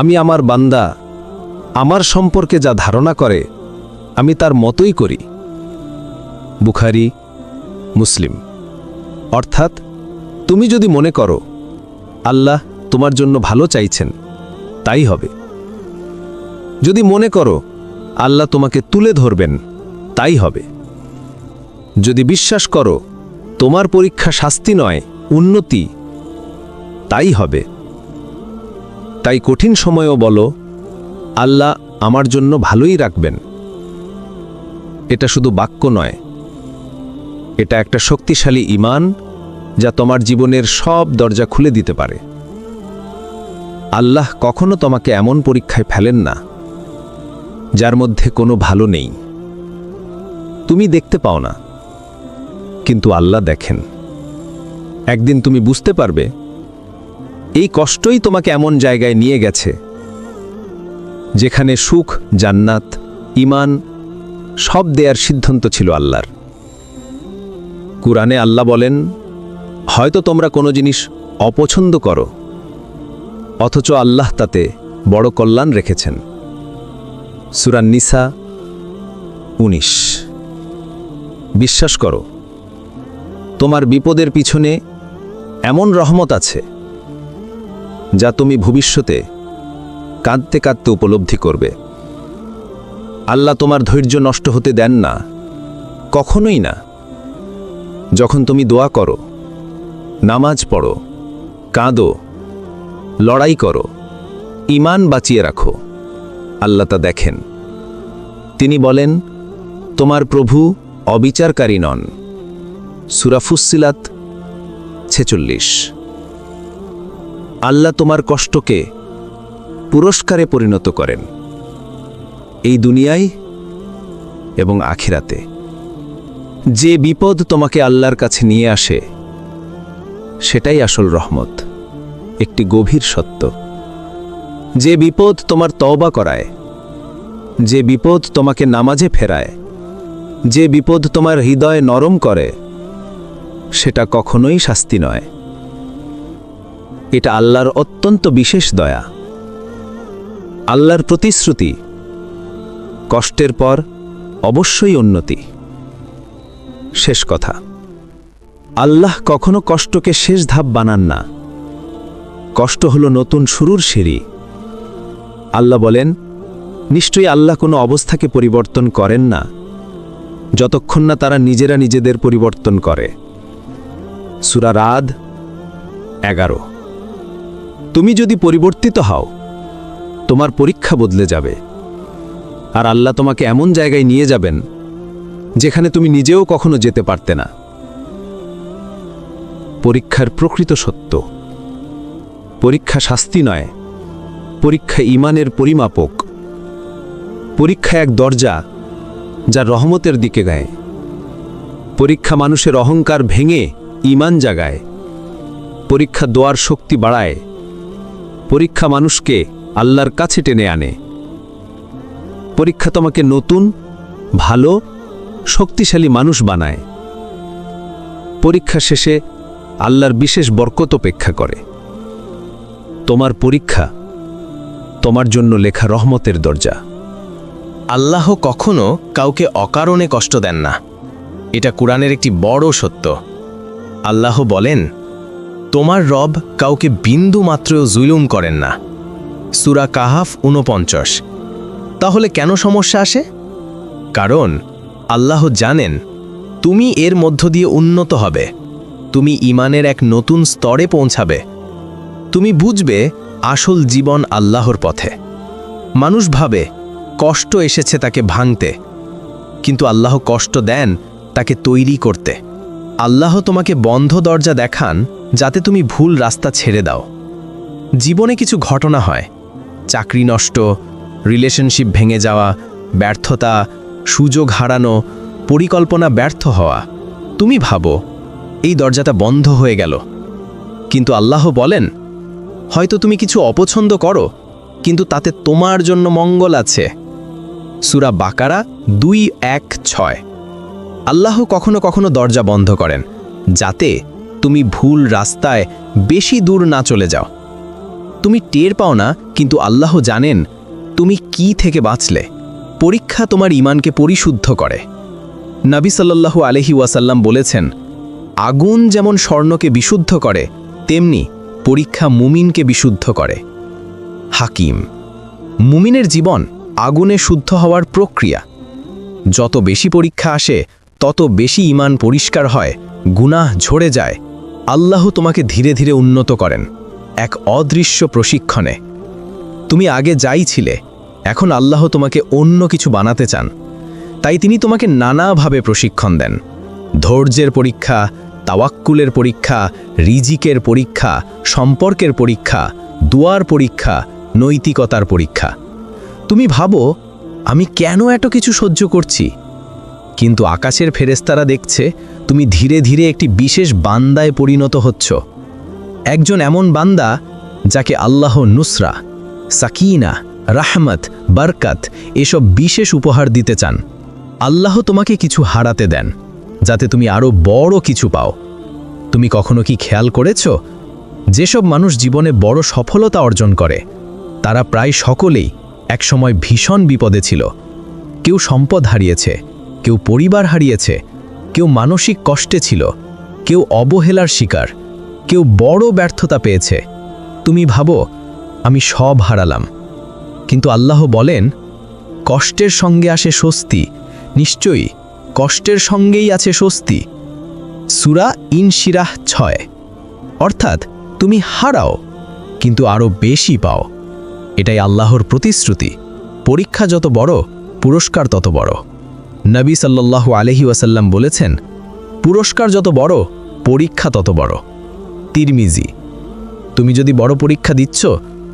Speaker 4: আমি আমার বান্দা আমার সম্পর্কে যা ধারণা করে আমি তার মতোই করি। বুখারী, মুসলিম। অর্থাৎ তুমি যদি মনে করো আল্লাহ তোমার জন্য ভালো চাইছেন, তাই হবে। যদি মনে করো আল্লাহ তোমাকে তুলে ধরবেন, তাই হবে। যদি বিশ্বাস করো তোমার পরীক্ষা শাস্তি নয়, উন্নতি, তাই হবে। তাই কঠিন সময়েও বলো, আল্লাহ আমার জন্য ভালোই রাখবেন। এটা শুধু বাক্য নয়, এটা একটা শক্তিশালী ঈমান যা তোমার জীবনের সব দরজা খুলে দিতে পারে। আল্লাহ কখনো তোমাকে এমন পরীক্ষায় ফেলেন না যার মধ্যে কোনো ভালো নেই। তুমি দেখতে পাও না, কিন্তু আল্লাহ দেখেন। একদিন তুমি বুঝতে পারবে এই কষ্টই তোমাকে এমন জায়গায় নিয়ে গেছে যেখানে সুখ, জান্নাত, ঈমান সব দেয়ার সিদ্ধান্ত ছিল আল্লাহর। কুরআনে আল্লাহ বলেন, হয়তো তোমরা কোনো জিনিস অপছন্দ করো, অথচ আল্লাহ তাতে বড় কল্যাণ রেখেছেন। সূরা নিসা 19। বিশ্বাস করো, তোমার বিপদের পিছনে এমন রহমত আছে যা তুমি ভবিষ্যতে কাঁদতে কাঁদতে উপলব্ধি করবে। আল্লাহ তোমার ধৈর্য নষ্ট হতে দেন না, কখনোই না। যখন তুমি দোয়া করো, নামাজ পড়ো, কাঁদো, লড়াই করো, ঈমান বাঁচিয়ে রাখো, আল্লাহ তা দেখেন। তিনি বলেন, তোমার প্রভু অবিচারকারী নন। সূরা ফুসসিলাত 46। আল্লাহ তোমার কষ্টকে পুরস্কারে পরিণত করেন, এই দুনিয়ায় এবং আখিরাতে। যে বিপদ তোমাকে আল্লাহর কাছে নিয়ে আসে সেটাই আসল রহমত, একটি গভীর সত্য। যে বিপদ তোমার তওবা করায়, যে বিপদ তোমাকে নামাজে ফেরায়, যে বিপদ তোমার হৃদয় নরম করে, সেটা কখনোই শাস্তি নয়। এটা আল্লাহর অত্যন্ত বিশেষ দয়া। আল্লাহর প্রতিশ্রুতি, কষ্টের পর অবশ্যই উন্নতি। শেষ কথা, আল্লাহ কখনো কষ্টকে শেষ ধাপ বানান না। কষ্ট হলো নতুন শুরুর সিঁড়ি। আল্লাহ বলেন, নিশ্চয়ই আল্লাহ কোনো অবস্থাকে পরিবর্তন করেন না যতক্ষণ না তারা নিজেরা নিজেদের পরিবর্তন করে। সূরা রাদ 11। তুমি যদি পরিবর্তিত হও, তোমার পরীক্ষা বদলে যাবে, আর আল্লাহ তোমাকে এমন জায়গায় নিয়ে যাবেন যেখানে তুমি নিজেও কখনো যেতে পারতে না। পরীক্ষার প্রকৃত সত্য, পরীক্ষা শাস্তি নয়, পরীক্ষা ঈমানের পরিমাপক। পরীক্ষা এক দরজা যা রহমতের দিকে গায়। পরীক্ষা মানুষের অহংকার ভেঙে ঈমান জাগায়। পরীক্ষা দোয়ার শক্তি বাড়ায়। পরীক্ষা মানুষকে আল্লাহর কাছে টেনে আনে। পরীক্ষা তোমাকে নতুন, ভালো, শক্তিশালী মানুষ বানায়। পরীক্ষা শেষে আল্লাহর বিশেষ বরকত অপেক্ষা করে। তোমার পরীক্ষা তোমার জন্য লেখা রহমতের দরজা।
Speaker 2: আল্লাহ কখনো কাউকে অকারণে কষ্ট দেন না, এটা কুরআনের একটি বড় সত্য। আল্লাহ বলেন, তোমার রব কাউকে বিন্দু মাত্রও জুলুম করেন না। সূরা কাহাফ 49। তাহলে কেন সমস্যা আসে? কারণ আল্লাহ জানেন তুমি এর মধ্য দিয়ে উন্নত হবে, তুমি ঈমানের এক নতুন স্তরে পৌঁছাবে, তুমি বুঝবে আসল জীবন আল্লাহর পথে। মানুষ ভাবে কষ্ট এসেছে তাকে ভাঙতে, কিন্তু আল্লাহ কষ্ট দেন তাকে তৈরি করতে। আল্লাহ তোমাকে বন্ধ দরজা দেখান যাতে তুমি ভুল রাস্তা ছেড়ে দাও। জীবনে কিছু ঘটনা হয়, চাকরি নষ্ট, রিলেশনশিপ ভেঙে যাওয়া, ব্যর্থতা, সুযোগ হারানো, পরিকল্পনা ব্যর্থ হওয়া। তুমি ভাবো এই দরজাটা বন্ধ হয়ে গেল, কিন্তু আল্লাহ বলেন, হয়তো তুমি কিছু অপছন্দ করো, কিন্তু তাতে তোমার জন্য মঙ্গল আছে। সূরা বাকারা 2:1-6। আল্লাহ কখনো কখনো দরজা বন্ধ করেন যাতে তুমি ভুল রাস্তায় বেশি দূর না চলে যাও। তুমি টের পাও না, কিন্তু আল্লাহ জানেন তুমি কি থেকে বাঁচলে। পরীক্ষা তোমার ঈমানকে পরিশুদ্ধ করে। নবী সাল্লাল্লাহু আলাইহি ওয়াসাল্লাম বলেছেন, আগুন যেমন স্বর্ণকে বিশুদ্ধ করে, তেমনি পরীক্ষা মুমিনকে বিশুদ্ধ করে। হাকিম, মুমিনের জীবন আগুনে শুদ্ধ হওয়ার প্রক্রিয়া। যত বেশি পরীক্ষা আসে তত বেশি ঈমান পরিষ্কার হয়, গুনাহ ঝরে যায়, আল্লাহ তোমাকে ধীরে ধীরে উন্নত করেন এক অদৃশ্য প্রশিক্ষণে। তুমি আগে যাই ছিলে, এখন আল্লাহ তোমাকে অন্য কিছু বানাতে চান, তাই তিনি তোমাকে নানাভাবে প্রশিক্ষণ দেন। ধৈর্যের পরীক্ষা, তাওয়াক্কুলের পরীক্ষা, রিজিকের পরীক্ষা, সম্পর্কের পরীক্ষা, দুয়ার পরীক্ষা, নৈতিকতার পরীক্ষা। তুমি ভাবো আমি কেন এত কিছু সহ্য করছি, কিন্তু আকাশের ফেরেশতারা দেখছে তুমি ধীরে ধীরে একটি বিশেষ বান্দায় পরিণত হচ্ছ। একজন এমন বান্দা যাকে আল্লাহ নুসরা, সাকিনা, রাহমত, বরকত এসব বিশেষ উপহার দিতে চান। আল্লাহ তোমাকে কিছু হারাতে দেন যাতে তুমি আরও বড় কিছু পাও। তুমি কখনো কি খেয়াল করেছ যেসব মানুষ জীবনে বড় সফলতা অর্জন করে তারা প্রায় সকলেই একসময় ভীষণ বিপদে ছিল। কেউ সম্পদ হারিয়েছে, কেউ পরিবার হারিয়েছে, কেউ মানসিক কষ্টে ছিল, কেউ অবহেলার শিকার, কেউ বড় ব্যর্থতা পেয়েছে। তুমি ভাবো আমি সব হারালাম, কিন্তু আল্লাহ বলেন কষ্টের সঙ্গে আসে স্বস্তি, নিশ্চয়ই কষ্টের সঙ্গেই আছে স্বস্তি। সূরা ইনশিরাহ 6। অর্থাৎ তুমি হারাও কিন্তু আরও বেশি পাও। এটাই আল্লাহর প্রতিশ্রুতি। পরীক্ষা যত বড়, পুরস্কার তত বড়। নবী সাল্লাল্লাহু আলাইহি ওয়াসাল্লাম বলেছেন, পুরস্কার যত বড়, পরীক্ষা তত বড়। তিরমিজি। তুমি যদি বড় পরীক্ষা দিচ্ছ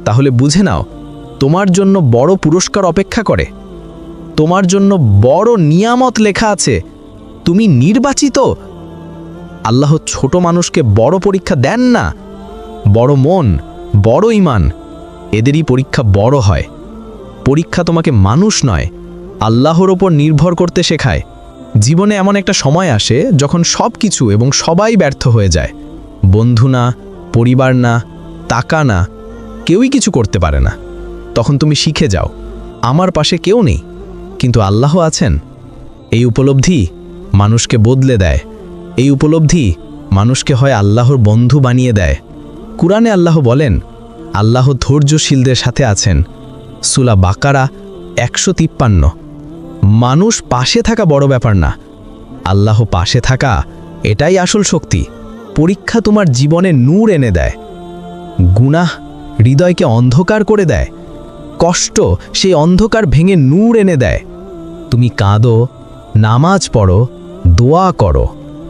Speaker 2: তাহলে বুঝে নাও তোমার জন্য বড় পুরস্কার অপেক্ষা করে, তোমার জন্য বড় নিয়ামত লেখা আছে। তুমি নির্বাচিত। আল্লাহ ছোট মানুষকে বড় পরীক্ষা দেন না। বড় মন, বড় ঈমান, এদেরই পরীক্ষা বড় হয়। পরীক্ষা তোমাকে মানুষ নয়, আল্লাহর ওপর নির্ভর করতে শেখায়। জীবনে এমন একটা সময় আসে যখন সব কিছু এবং সবাই ব্যর্থ হয়ে যায়। বন্ধু না, পরিবার না, টাকা না, কেউই কিছু করতে পারে না। তখন তুমি শিখে যাও আমার পাশে কেউ নেই, কিন্তু আল্লাহ আছেন। এই উপলব্ধি মানুষকে বদলে দেয়। এই উপলব্ধি মানুষকে হয় আল্লাহর বন্ধু বানিয়ে দেয়। কুরআনে আল্লাহ বলেন আল্লাহ ধৈর্যশীলদের সাথে আছেন। সূরা বাকারা 153। মানুষ পাশে থাকা বড় ব্যাপার না, আল্লাহ পাশে থাকা এটাই আসল শক্তি। পরীক্ষা তোমার জীবনে নূর এনে দেয়। গুনাহ হৃদয়কে অন্ধকার করে দেয়, কষ্ট সেই অন্ধকার ভেঙে নূর এনে দেয়। তুমি কাঁদো, নামাজ পড়ো, দোয়া করো,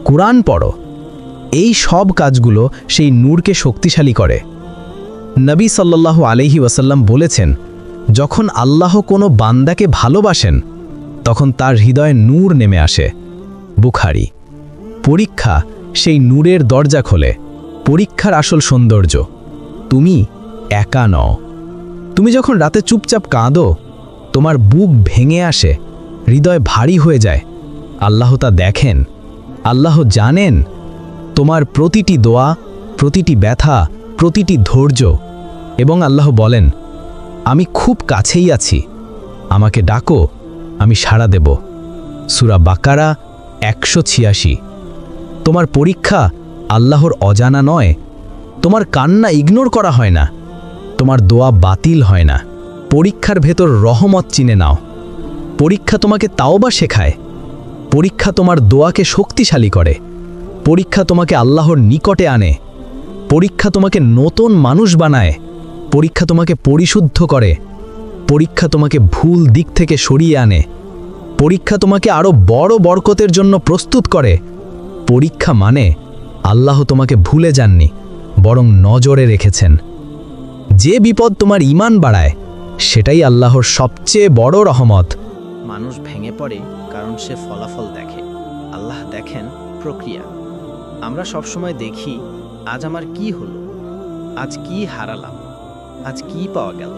Speaker 2: কুরআন পড়ো, এই সব কাজগুলো সেই নূরকে শক্তিশালী করে। নবী সাল্লাল্লাহু আলাইহি ওয়াসাল্লাম বলেছেন, যখন আল্লাহ কোনো বান্দাকে ভালোবাসেন তখন তার হৃদয়ে নূর নেমে আসে। বুখারী। পরীক্ষা সেই নূরের দরজা খোলে। পরীক্ষার আসল সৌন্দর্য তুমি একা নও। তুমি যখন রাতে চুপচাপ কাঁদো, তোমার বুক ভেঙে আসে, হৃদয় ভারী হয়ে যায়, আল্লাহ তা দেখেন। আল্লাহ জানেন তোমার প্রতিটি দোয়া, প্রতিটি ব্যথা, প্রতিটি ধৈর্য। এবং আল্লাহ বলেন, আমি খুব কাছেই আছি, আমাকে ডাকো, আমি সাড়া দেব। সূরা বাকারা 186। তোমার পরীক্ষা আল্লাহর অজানা নয়। তোমার কান্না ইগনোর করা হয় না, তোমার দোয়া বাতিল হয় না। পরীক্ষার ভেতর রহমত চিনে নাও। পরীক্ষা তোমাকে তাওবা শেখায়। পরীক্ষা তোমার দোয়াকে শক্তিশালী করে। পরীক্ষা তোমাকে আল্লাহর নিকটে আনে। পরীক্ষা তোমাকে নতুন মানুষ বানায়। পরীক্ষা তোমাকে পরিশুদ্ধ করে। পরীক্ষা তোমাকে ভুল দিক থেকে সরিয়ে আনে। পরীক্ষা তোমাকে আরও বড় বরকতের জন্য প্রস্তুত করে। পরীক্ষা মানে আল্লাহ তোমাকে ভুলে যাননি, বরং নজরে রেখেছেন। যে বিপদ তোমার ঈমান বাড়ায় সেটাই আল্লাহর সবচেয়ে বড় রহমত।
Speaker 1: মানুষ ভেঙে পড়ে কারণ সে ফলাফল দেখে, আল্লাহ দেখেন প্রক্রিয়া। আমরা সবসময় দেখি আজ আমার কি হলো, আজ কি হারালাম, আজ কি পাওয়া গেল,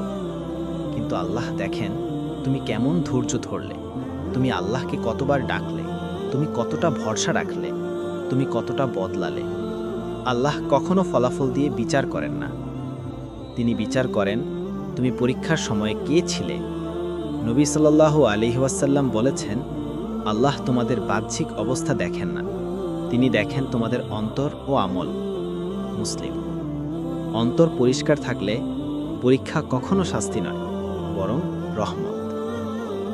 Speaker 1: কিন্তু আল্লাহ দেখেন তুমি কেমন ধৈর্য ধরলে, তুমি আল্লাহকে কতবার ডাকলে, তুমি কতটা ভরসা রাখলে, তুমি কতটা বদলালে। আল্লাহ কখনো ফলাফল দিয়ে বিচার করেন না, তিনি বিচার করেন তুমি পরীক্ষার সময় কে ছিলে। নবী সাল্লাল্লাহু আলাইহি ওয়াসাল্লাম বলেছেন, আল্লাহ তোমাদের বাহ্যিক অবস্থা দেখেন না, তিনি দেখেন তোমাদের অন্তর ও আমল। মুসলিম। অন্তর পরিষ্কার থাকলে পরীক্ষা কখনো শাস্তি নয়, বরং রহমত।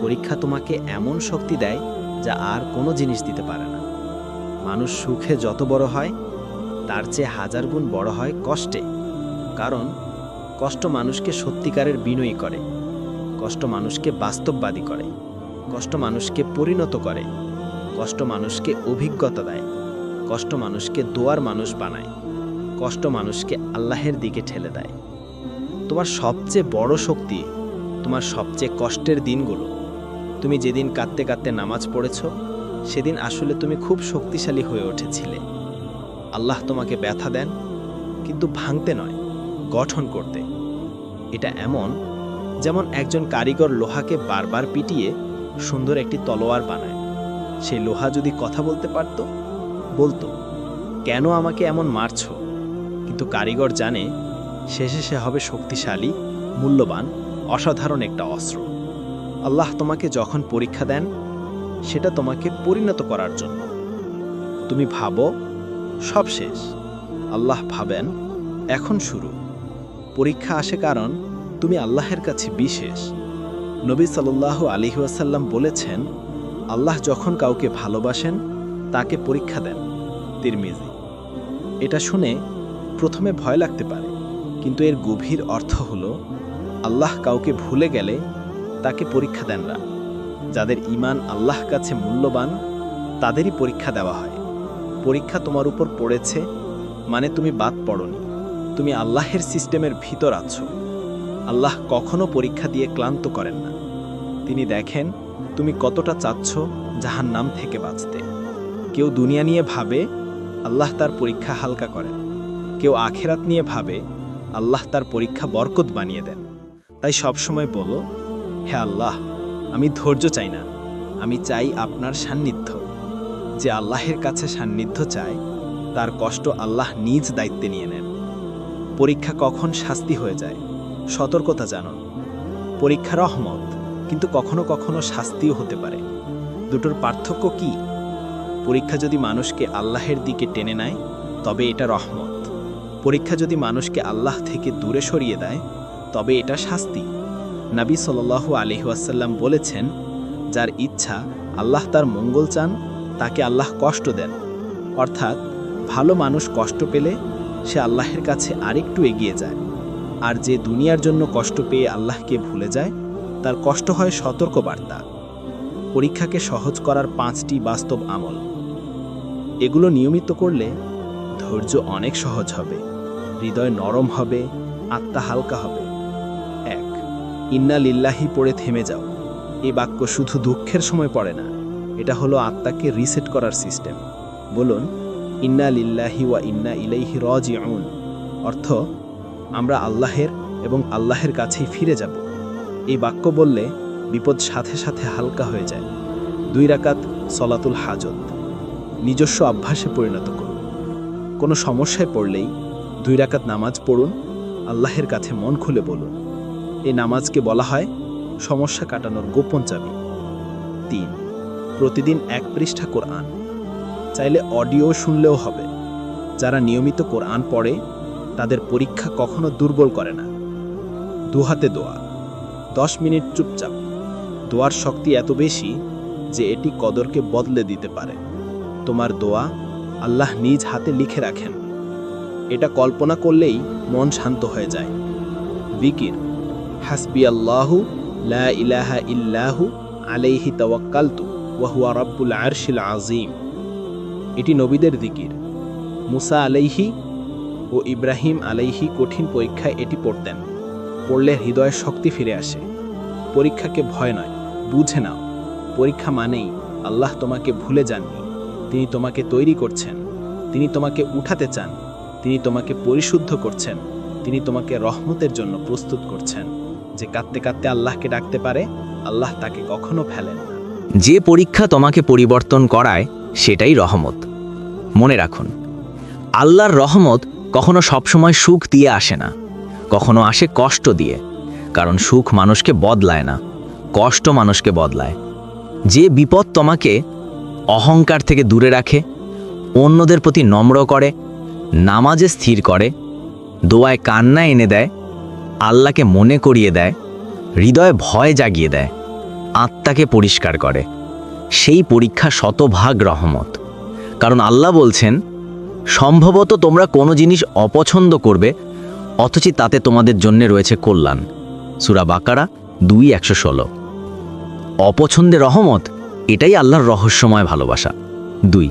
Speaker 1: পরীক্ষা তোমাকে এমন শক্তি দেয় যা আর কোনো জিনিস দিতে পারে না। মানুষ সুখে যত বড় হয় তার চেয়ে হাজার গুণ বড় হয় কষ্টে। কারণ কষ্ট মানুষকে সত্যিকারের বিনয়ী করে, কষ্ট মানুষকে বাস্তববাদী করে, কষ্ট মানুষকে পরিণত করে, কষ্ট মানুষকে অভিজ্ঞতা দেয়, কষ্ট মানুষকে দোয়ার মানুষ বানায়, কষ্ট মানুষকে আল্লাহের দিকে ঠেলে দেয়। তোমার সবচেয়ে বড় শক্তি তোমার সবচেয়ে কষ্টের দিনগুলো। তুমি যেদিন কাঁদতে কাঁদতে নামাজ পড়েছ, সেদিন আসলে তুমি খুব শক্তিশালী হয়ে উঠেছিলে। আল্লাহ তোমাকে ব্যথা দেন, কিন্তু ভাঙতে নয়, গঠন করতে। এটা এমন যেমন একজন কারিগর লোহাকে বারবার পিটিয়ে সুন্দর একটি তলোয়ার বানায়। সেই লোহা যদি কথা বলতে পারত, বলতো, কেন আমাকে এমন মারছ? কিন্তু কারিগর জানে শেষে সে হবে শক্তিশালী, মূল্যবান, অসাধারণ একটা অস্ত্র। আল্লাহ তোমাকে যখন পরীক্ষা দেন, সেটা তোমাকে পরিণত করার জন্য। তুমি ভাবো সব শেষ, আল্লাহ ভাবেন এখন শুরু। পরীক্ষা আসে কারণ তুমি আল্লাহের কাছে বিশেষ। নবী সাল্লাল্লাহু আলাইহি ওয়াসাল্লাম বলেছেন, আল্লাহ যখন কাউকে ভালোবাসেন তাকে পরীক্ষা দেন। তিরমিজি। এটা শুনে প্রথমে ভয় লাগতে পারে, কিন্তু এর গভীর অর্থ হলো আল্লাহ কাউকে ভুলে গেলে তাকে পরীক্ষা দেন না। যাদের ঈমান আল্লাহ কাছে মূল্যবান, তাদেরই পরীক্ষা দেওয়া হয়। পরীক্ষা তোমার উপর পড়েছে মানে তুমি বাদ পড়নি, তুমি আল্লাহের সিস্টেমের ভিতর আছো। আল্লাহ কখনো পরীক্ষা দিয়ে ক্লান্ত করেন না। তিনি দেখেন তুমি কতটা চাচ্ছ জাহান্নাম থেকে বাঁচতে। কেউ দুনিয়া নিয়ে ভাবে, আল্লাহ তার পরীক্ষা হালকা করেন। কেউ আখেরাত নিয়ে ভাবে, আল্লাহ তার পরীক্ষা বরকত বানিয়ে দেন। তাই সবসময় বলো, হে আল্লাহ, আমি ধৈর্য চাই না, আমি চাই আপনার সান্নিধ্য। যে আল্লাহের কাছে সান্নিধ্য চায়, তার কষ্ট আল্লাহ নিজ দায়িত্বে নিয়ে নেন। পরীক্ষা কখন শাস্তি হয়ে যায়, সতর্কতা জানুন। পরীক্ষা রহমত, কিন্তু কখনো কখনো শাস্তিও হতে পারে। দুটোর পার্থক্য কি? পরীক্ষা যদি মানুষকে আল্লাহের দিকে টেনে নেয়, তবে এটা রহমত। পরীক্ষা যদি মানুষকে আল্লাহ থেকে দূরে সরিয়ে দেয়, তবে এটা শাস্তি। নবী সাল্লাল্লাহু আলাইহি ওয়াসাল্লাম বলেছেন, যার ইচ্ছা আল্লাহ তার মঙ্গল চান, তাকে আল্লাহ কষ্ট দেন। অর্থাৎ ভালো মানুষ কষ্ট পেলে সে আল্লাহের কাছে আরেকটু এগিয়ে যায়। আর যে দুনিয়ার জন্য কষ্ট পেয়ে আল্লাহকে ভুলে যায়, তার কষ্ট হয় সতর্কবার্তা। পরীক্ষাকে সহজ করার 5টি বাস্তব আমল। এগুলো নিয়মিত করলে ধৈর্য অনেক সহজ হবে, হৃদয় নরম হবে, আত্মা হালকা হবে। 1. ইন্না লিল্লাহি পড়ে থেমে যাও। এই বাক্য শুধু দুঃখের সময় পড়ে না, এটা হলো আত্মাকে রিসেট করার সিস্টেম। বলুন, ইন্না লিল্লাহি ওয়া ইন্না ইলাইহি রাজিউন। অর্থ, আমরা আল্লাহের এবং আল্লাহের কাছেই ফিরে যাব। এই বাক্য বললে বিপদ সাথে সাথে হালকা হয়ে যায়। 2 রাকাত সলাতুল হাজত নিজস্ব অভ্যাসে পরিণত করুন। কোনো সমস্যায় পড়লেই 2 রাকাত নামাজ পড়ুন, আল্লাহের কাছে মন খুলে বলুন। এই নামাজকে বলা হয় সমস্যা কাটানোর গোপন চাবি। 3. প্রতিদিন 1 পৃষ্ঠা কোরআন। চাইলে অডিও শুনলেও হবে। যারা নিয়মিত কোরআন পড়ে, তাদের পরীক্ষা কখনো দুর্বল করে না। 2 হাতে দোয়া। 10 মিনিট চুপচাপ। দোয়ার শক্তি এত বেশি যে এটি কদরকে বদলে দিতে পারে। তোমার দোয়া আল্লাহ নিজ হাতে লিখে রাখেন। এটা কল্পনা করলেই মন শান্ত হয়ে যায়। জিকির। হাসবি আল্লাহু লা ইলাহা ইল্লাহু আলাইহি তাওয়াক্কালতু ওয়া হুয়া রাব্বুল আরশিল আযীম। এটি নবীদের জিকির। মুসা আলাইহি ও ইব্রাহিম আলাইহি কঠিন পরীক্ষায় এটি পড়তেন। পড়লে হৃদয়ের শক্তি ফিরে আসে। পরীক্ষাকে ভয় নয়, বুঝে নাও। পরীক্ষা মানেই আল্লাহ তোমাকে ভুলে যাননি। তিনি তোমাকে তৈরি করছেন, তিনি তোমাকে উঠাতে চান, তিনি তোমাকে পরিশুদ্ধ করছেন, তিনি তোমাকে রহমতের জন্য প্রস্তুত করছেন। যে কাঁদতে কাঁদতে আল্লাহকে ডাকতে পারে, আল্লাহ তাকে কখনো ফেলেন না।
Speaker 2: যে পরীক্ষা তোমাকে পরিবর্তন করায়, সেটাই রহমত। মনে রাখুন, আল্লাহর রহমত কখনো সবসময় সুখ দিয়ে আসে না, কখনো আসে কষ্ট দিয়ে। কারণ সুখ মানুষকে বদলায় না, কষ্ট মানুষকে বদলায়। যে বিপদ তোমাকে অহংকার থেকে দূরে রাখে, অন্যদের প্রতি নম্র করে, নামাজে স্থির করে, দোয়ায় কান্না এনে দেয়, আল্লাহকে মনে করিয়ে দেয়, হৃদয়ে ভয় জাগিয়ে দেয়, আত্মাকে পরিষ্কার করে, সেই পরীক্ষা শতভাগ রহমত। কারণ আল্লাহ বলছেন,
Speaker 1: সম্ভবত তোমরা কোনো জিনিস অপছন্দ করবে, অথচ তাতে তোমাদের জন্য রয়েছে কল্যাণ। সূরা বাকারা 2:116। অপছন্দে রহমত, এটাই আল্লাহর রহস্যময় ভালোবাসা। 2,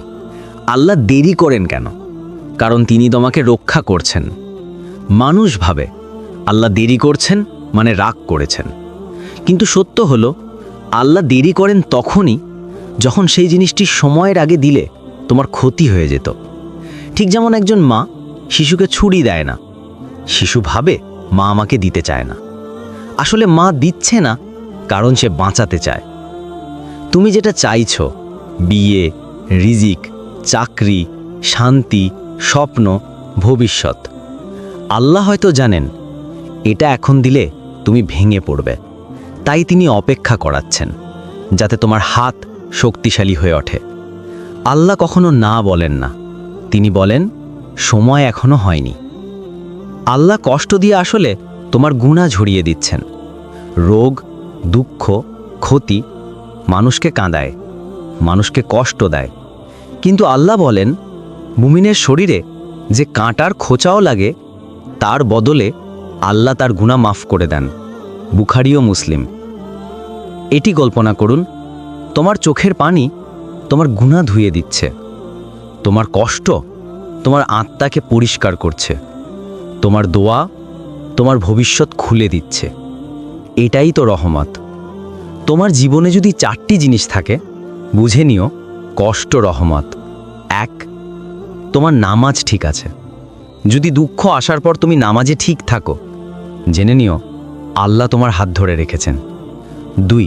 Speaker 1: আল্লাহ দেরি করেন কেন? কারণ তিনি তোমাকে রক্ষা করছেন। মানুষ ভাবে আল্লাহ দেরি করছেন মানে রাগ করেছেন, কিন্তু সত্য হলো আল্লাহ দেরি করেন তখনই যখন সেই জিনিসটি সময়ের আগে দিলে তোমার ক্ষতি হয়ে যেত। ঠিক যেমন একজন মা শিশুকে ছুরি দেয় না, শিশু ভাবে মা আমাকে দিতে চায় না। আসলে মা দিচ্ছে না কারণ সে বাঁচাতে চায়। তুমি যেটা চাইছো, বিয়ে, রিজিক, চাকরি, শান্তি, স্বপ্ন, ভবিষ্যৎ, আল্লাহ হয়তো জানেন এটা এখন দিলে তুমি ভেঙে পড়বে, তাই তিনি অপেক্ষা করাচ্ছেন যাতে তোমার হাত শক্তিশালী হয়ে ওঠে। আল্লাহ কখনো না বলেন না, তিনি বলেন সময় এখনো হয়নি। আল্লাহ কষ্ট দিয়ে আসলে তোমার গুনাহ ঝরিয়ে দিচ্ছেন। রোগ, দুঃখ, ক্ষতি মানুষকে কাঁদায়, মানুষকে কষ্ট দেয়, কিন্তু আল্লাহ বলেন মুমিনের শরীরে যে কাঁটার খোঁচাও লাগে তার বদলে আল্লাহ তার গুনাহ মাফ করে দেন। বুখারী ও মুসলিম। এটি কল্পনা করুন, তোমার চোখের পানি তোমার গুনাহ ধুয়ে দিচ্ছে, তোমার কষ্ট তোমার আত্মাকে পরিষ্কার করছে, তোমার দোয়া তোমার ভবিষ্যৎ খুলে দিচ্ছে। এটাই তো রহমত। তোমার জীবনে যদি 4টি জিনিস থাকে, বুঝে নিও কষ্ট রহমত। 1, তোমার নামাজ ঠিক আছে। যদি দুঃখ আসার পর তুমি নামাজে ঠিক থাকো, জেনে নিও আল্লাহ তোমার হাত ধরে রেখেছেন। 2,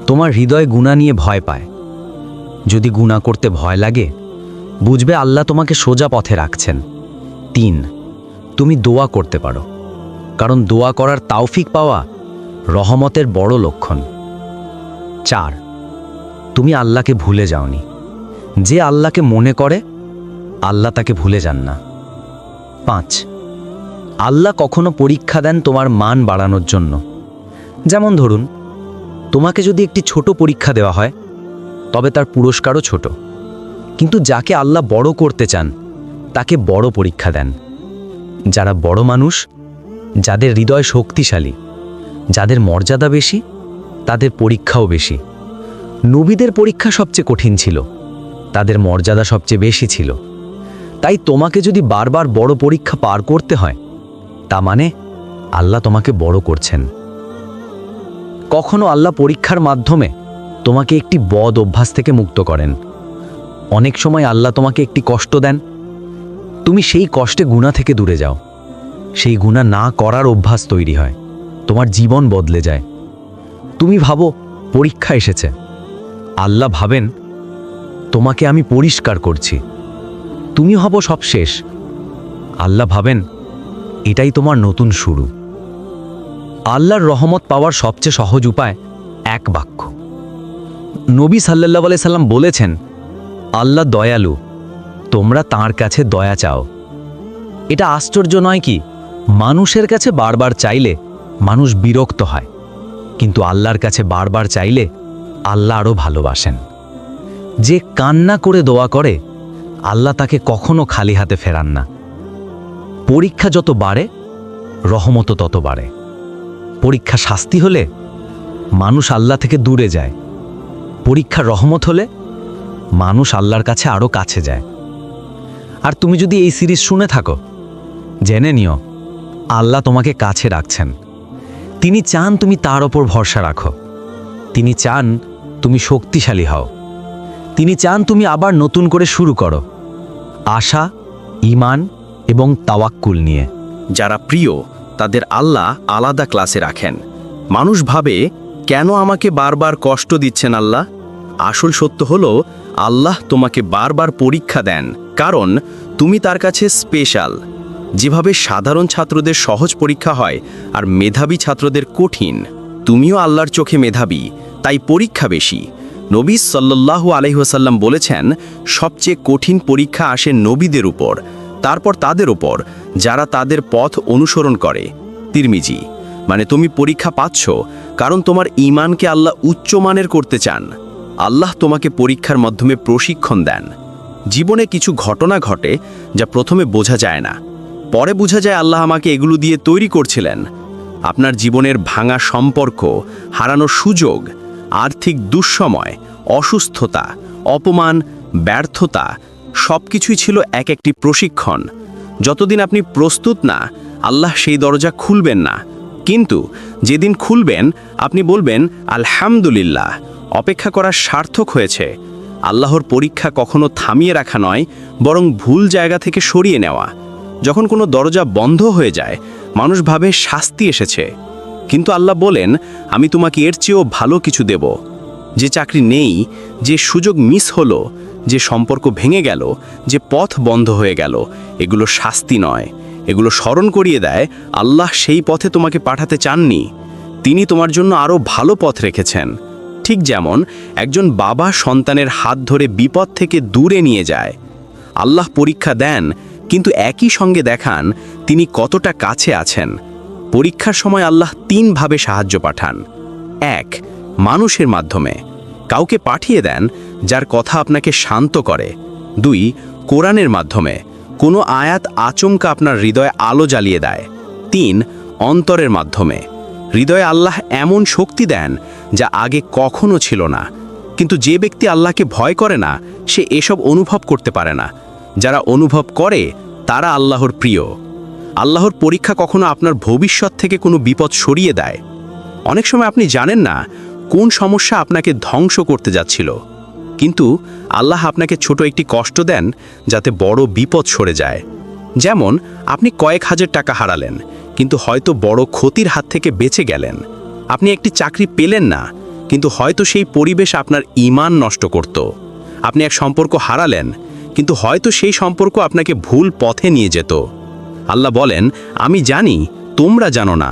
Speaker 1: তোমার হৃদয় গুনাহ নিয়ে ভয় পায়। যদি গুনাহ করতে ভয় লাগে, বুঝবে আল্লাহ তোমাকে সোজা পথে রাখছেন। 3, তুমি দোয়া করতে পারো, কারণ দোয়া করার তাওফিক পাওয়া রহমতের বড় লক্ষণ। 4, তুমি আল্লাহকে ভুলে যাওনি। যে আল্লাহকে মনে করে আল্লাহ তাকে ভুলে যান না। 5, আল্লাহ কখনো পরীক্ষা দেন তোমার মান বাড়ানোর জন্য। যেমন ধরুন, তোমাকে যদি একটি ছোট পরীক্ষা দেওয়া হয়, তবে তার পুরস্কারও ছোট। কিন্তু যাকে আল্লাহ বড় করতে চান তাকে বড় পরীক্ষা দেন। যারা বড় মানুষ, যাদের হৃদয় শক্তিশালী, যাদের মর্যাদা বেশি, তাদের পরীক্ষাও বেশি। নবীদের পরীক্ষা সবচেয়ে কঠিন ছিল, তাদের মর্যাদা সবচেয়ে বেশি ছিল। তাই তোমাকে যদি বারবার বড় পরীক্ষা পার করতে হয়, তা মানে আল্লাহ তোমাকে বড় করছেন। কখনো আল্লাহ পরীক্ষার মাধ্যমে তোমাকে একটি বদ অভ্যাস থেকে মুক্ত করেন। অনেক সময় আল্লাহ তোমাকে একটি কষ্ট দেন, তুমি সেই কষ্টে গুনাহ থেকে দূরে যাও। সেই গুনাহ না করার অভ্যাস তৈরি হয়, তোমার জীবন বদলে যায়। তুমি ভাবো পরীক্ষা এসেছে, আল্লাহ ভাবেন তোমাকে আমি পরিষ্কার করছি, তুমি হব সব শেষ। আল্লাহ ভাবেন এটাই তোমার নতুন শুরু। আল্লাহর রহমত পাওয়ার সবচেয়ে সহজ উপায় 1 বাক্য। নবী সাল্লাল্লাহু আলাইহি সাল্লাম বলেছেন, আল্লাহ দয়ালু, তোমরা তাঁর কাছে দয়া চাও। এটা আশ্চর্য নয় কি? মানুষের কাছে বারবার চাইলে মানুষ বিরক্ত হয়, কিন্তু আল্লাহর কাছে বারবার চাইলে আল্লাহ আরও ভালোবাসেন। যে কান্না করে দোয়া করে, আল্লাহ তাকে কখনো খালি হাতে ফেরান না। পরীক্ষা যত বাড়ে, রহমতও তত বাড়ে। পরীক্ষা শাস্তি হলে মানুষ আল্লাহ থেকে দূরে যায়, পরীক্ষা রহমত হলে মানুষ আল্লাহর কাছে আরও কাছে যায়। আর তুমি যদি এই সিরিজ শুনে থাকো, জেনে নিও আল্লাহ তোমাকে কাছে রাখছেন। তিনি চান তুমি তার ওপর ভরসা রাখো। তিনি চান তুমি শক্তিশালী হও। তিনি চান তুমি আবার নতুন করে শুরু করো, আশা, ঈমান এবং তাওয়াক্কুল নিয়ে।
Speaker 2: যারা প্রিয় তাদের আল্লাহ আলাদা ক্লাসে রাখেন। মানুষ ভাবে কেন আমাকে বারবার কষ্ট দিচ্ছেন আল্লাহ? আসল সত্য হলো আল্লাহ তোমাকে বারবার পরীক্ষা দেন, কারণ তুমি তার কাছে স্পেশাল। যেভাবে সাধারণ ছাত্রদের সহজ পরীক্ষা হয় আর মেধাবী ছাত্রদের কঠিন, তুমিও আল্লাহর চোখে মেধাবী, তাই পরীক্ষা বেশি। নবী সাল্লাল্লাহু আলাইহি ওয়াসাল্লাম বলেছেন, সবচেয়ে কঠিন পরীক্ষা আসে নবীদের উপর, তারপর তাদের উপর যারা তাদের পথ অনুসরণ করে। তিরমিজি। মানে তুমি পরীক্ষা পাচ্ছ কারণ তোমার ঈমানকে আল্লাহ উচ্চমানের করতে চান। আল্লাহ তোমাকে পরীক্ষার মাধ্যমে প্রশিক্ষণ দেন।
Speaker 1: জীবনে কিছু ঘটনা ঘটে যা প্রথমে বোঝা যায় না, পরে বোঝা যায় আল্লাহ আমাকে এগুলো দিয়ে তৈরি করছিলেন। আপনার জীবনের ভাঙা সম্পর্ক, হারানো সুযোগ, আর্থিক দুঃসময়, অসুস্থতা, অপমান, ব্যর্থতা সবকিছুই ছিল এক একটি প্রশিক্ষণ। যতদিন আপনি প্রস্তুত না, আল্লাহ সেই দরজা খুলবেন না। কিন্তু যেদিন খুলবেন, আপনি বলবেন আলহামদুলিল্লাহ, অপেক্ষা করা সার্থক হয়েছে। আল্লাহর পরীক্ষা কখনো থামিয়ে রাখা নয়, বরং ভুল জায়গা থেকে সরিয়ে নেওয়া। যখন কোনো দরজা বন্ধ হয়ে যায়, মানুষ ভাবে শাস্তি এসেছে, কিন্তু আল্লাহ বলেন আমি তোমাকে এর চেয়েও ভালো কিছু দেব। যে চাকরি নেই, যে সুযোগ মিস হলো, যে সম্পর্ক ভেঙে গেল, যে পথ বন্ধ হয়ে গেল, এগুলো শাস্তি নয়, এগুলো স্মরণ করিয়ে দেয় আল্লাহ সেই পথে তোমাকে পাঠাতে চাননি। তিনি তোমার জন্য আরও ভালো পথ রেখেছেন। ঠিক যেমন একজন বাবা সন্তানের হাত ধরে বিপদ থেকে দূরে নিয়ে যায়। আল্লাহ পরীক্ষা দেন, কিন্তু একই সঙ্গে দেখান তিনি কতটা কাছে আছেন। পরীক্ষার সময় আল্লাহ তিনভাবে সাহায্য পাঠান। 1. মানুষের মাধ্যমে, কাউকে পাঠিয়ে দেন যার কথা আপনাকে শান্ত করে। 2. কোরআনের মাধ্যমে, কোনো আয়াত আচমকা আপনার হৃদয়ে আলো জ্বালিয়ে দেয়। 3. অন্তরের মাধ্যমে, হৃদয়ে আল্লাহ এমন শক্তি দেন যা আগে কখনো ছিল না। কিন্তু যে ব্যক্তি আল্লাহকে ভয় করে না, সে এসব অনুভব করতে পারে না। যারা অনুভব করে তারা আল্লাহর প্রিয়। আল্লাহর পরীক্ষা কখনো আপনার ভবিষ্যৎ থেকে কোনো বিপদ সরিয়ে দেয়। অনেক সময় আপনি জানেন না কোন সমস্যা আপনাকে ধ্বংস করতে যাচ্ছিল, কিন্তু আল্লাহ আপনাকে ছোট একটি কষ্ট দেন যাতে বড় বিপদ সরে যায়। যেমন আপনি কয়েক হাজার টাকা হারালেন, কিন্তু হয়তো বড় ক্ষতির হাত থেকে বেঁচে গেলেন। আপনি একটি চাকরি পেলেন না, কিন্তু হয়তো সেই পরিবেশ আপনার ঈমান নষ্ট করত। আপনি এক সম্পর্ক হারালেন, কিন্তু হয়তো সেই সম্পর্ক আপনাকে ভুল পথে নিয়ে যেত। আল্লাহ বলেন আমি জানি, তোমরা জানো না।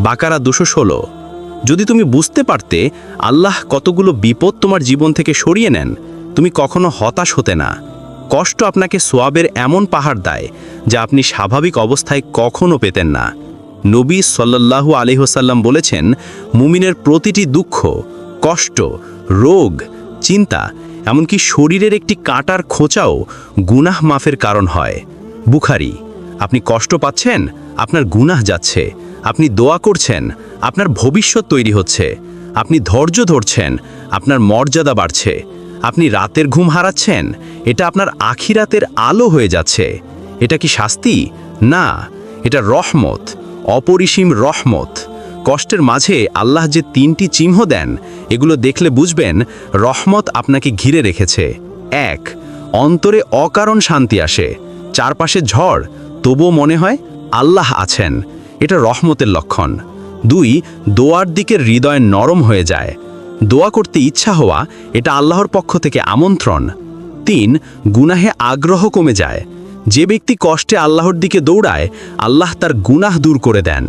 Speaker 1: বাকারা 216। যদি তুমি বুঝতে পারতে আল্লাহ কতগুলো বিপদ তোমার জীবন থেকে সরিয়ে নেন, তুমি কখনো হতাশ হতে না। কষ্ট আপনাকে সোয়াবের এমন পাহাড় দেয় যা আপনি স্বাভাবিক অবস্থায় কখনো পেতেন না। নবী সাল্লাল্লাহু আলাইহি ওয়াসাল্লাম বলেছেন, মুমিনের প্রতিটি দুঃখ, কষ্ট, রোগ, চিন্তা, এমনকি শরীরের একটি কাঁটার খোঁচাও গুনাহ মাফের কারণ হয়। বুখারী। আপনি কষ্ট পাচ্ছেন, আপনার গুনাহ যাচ্ছে। আপনি দোয়া করছেন, আপনার ভবিষ্যৎ তৈরি হচ্ছে। আপনি ধৈর্য ধরছেন, আপনার মর্যাদা বাড়ছে। আপনি রাতের ঘুম হারাচ্ছেন, এটা আপনার আখিরাতের আলো হয়ে যাচ্ছে। এটা কি শাস্তি? না, এটা রহমত, অপরিসীম রহমত। কষ্টের মাঝে আল্লাহ যে 3টি চিহ্ন দেন, এগুলো দেখলে বুঝবেন রহমত আপনাকে ঘিরে রেখেছে। 1. অন্তরে অকারণ শান্তি আসে। চারপাশে ঝড়, তবুও মনে হয় আল্লাহ আছেন, এটা রহমতের লক্ষণ। 2. দোয়ার দিকে হৃদয় নরম হয়ে যায়। দোয়া করতে ইচ্ছা হওয়া, এটা আল্লাহর পক্ষ থেকে আমন্ত্রণ। 3. গুনাহে আগ্রহ কমে যায়। যে ব্যক্তি কষ্টে আল্লাহর দিকে দৌড়ায়, আল্লাহ তার গুনাহ দূর করে দেন।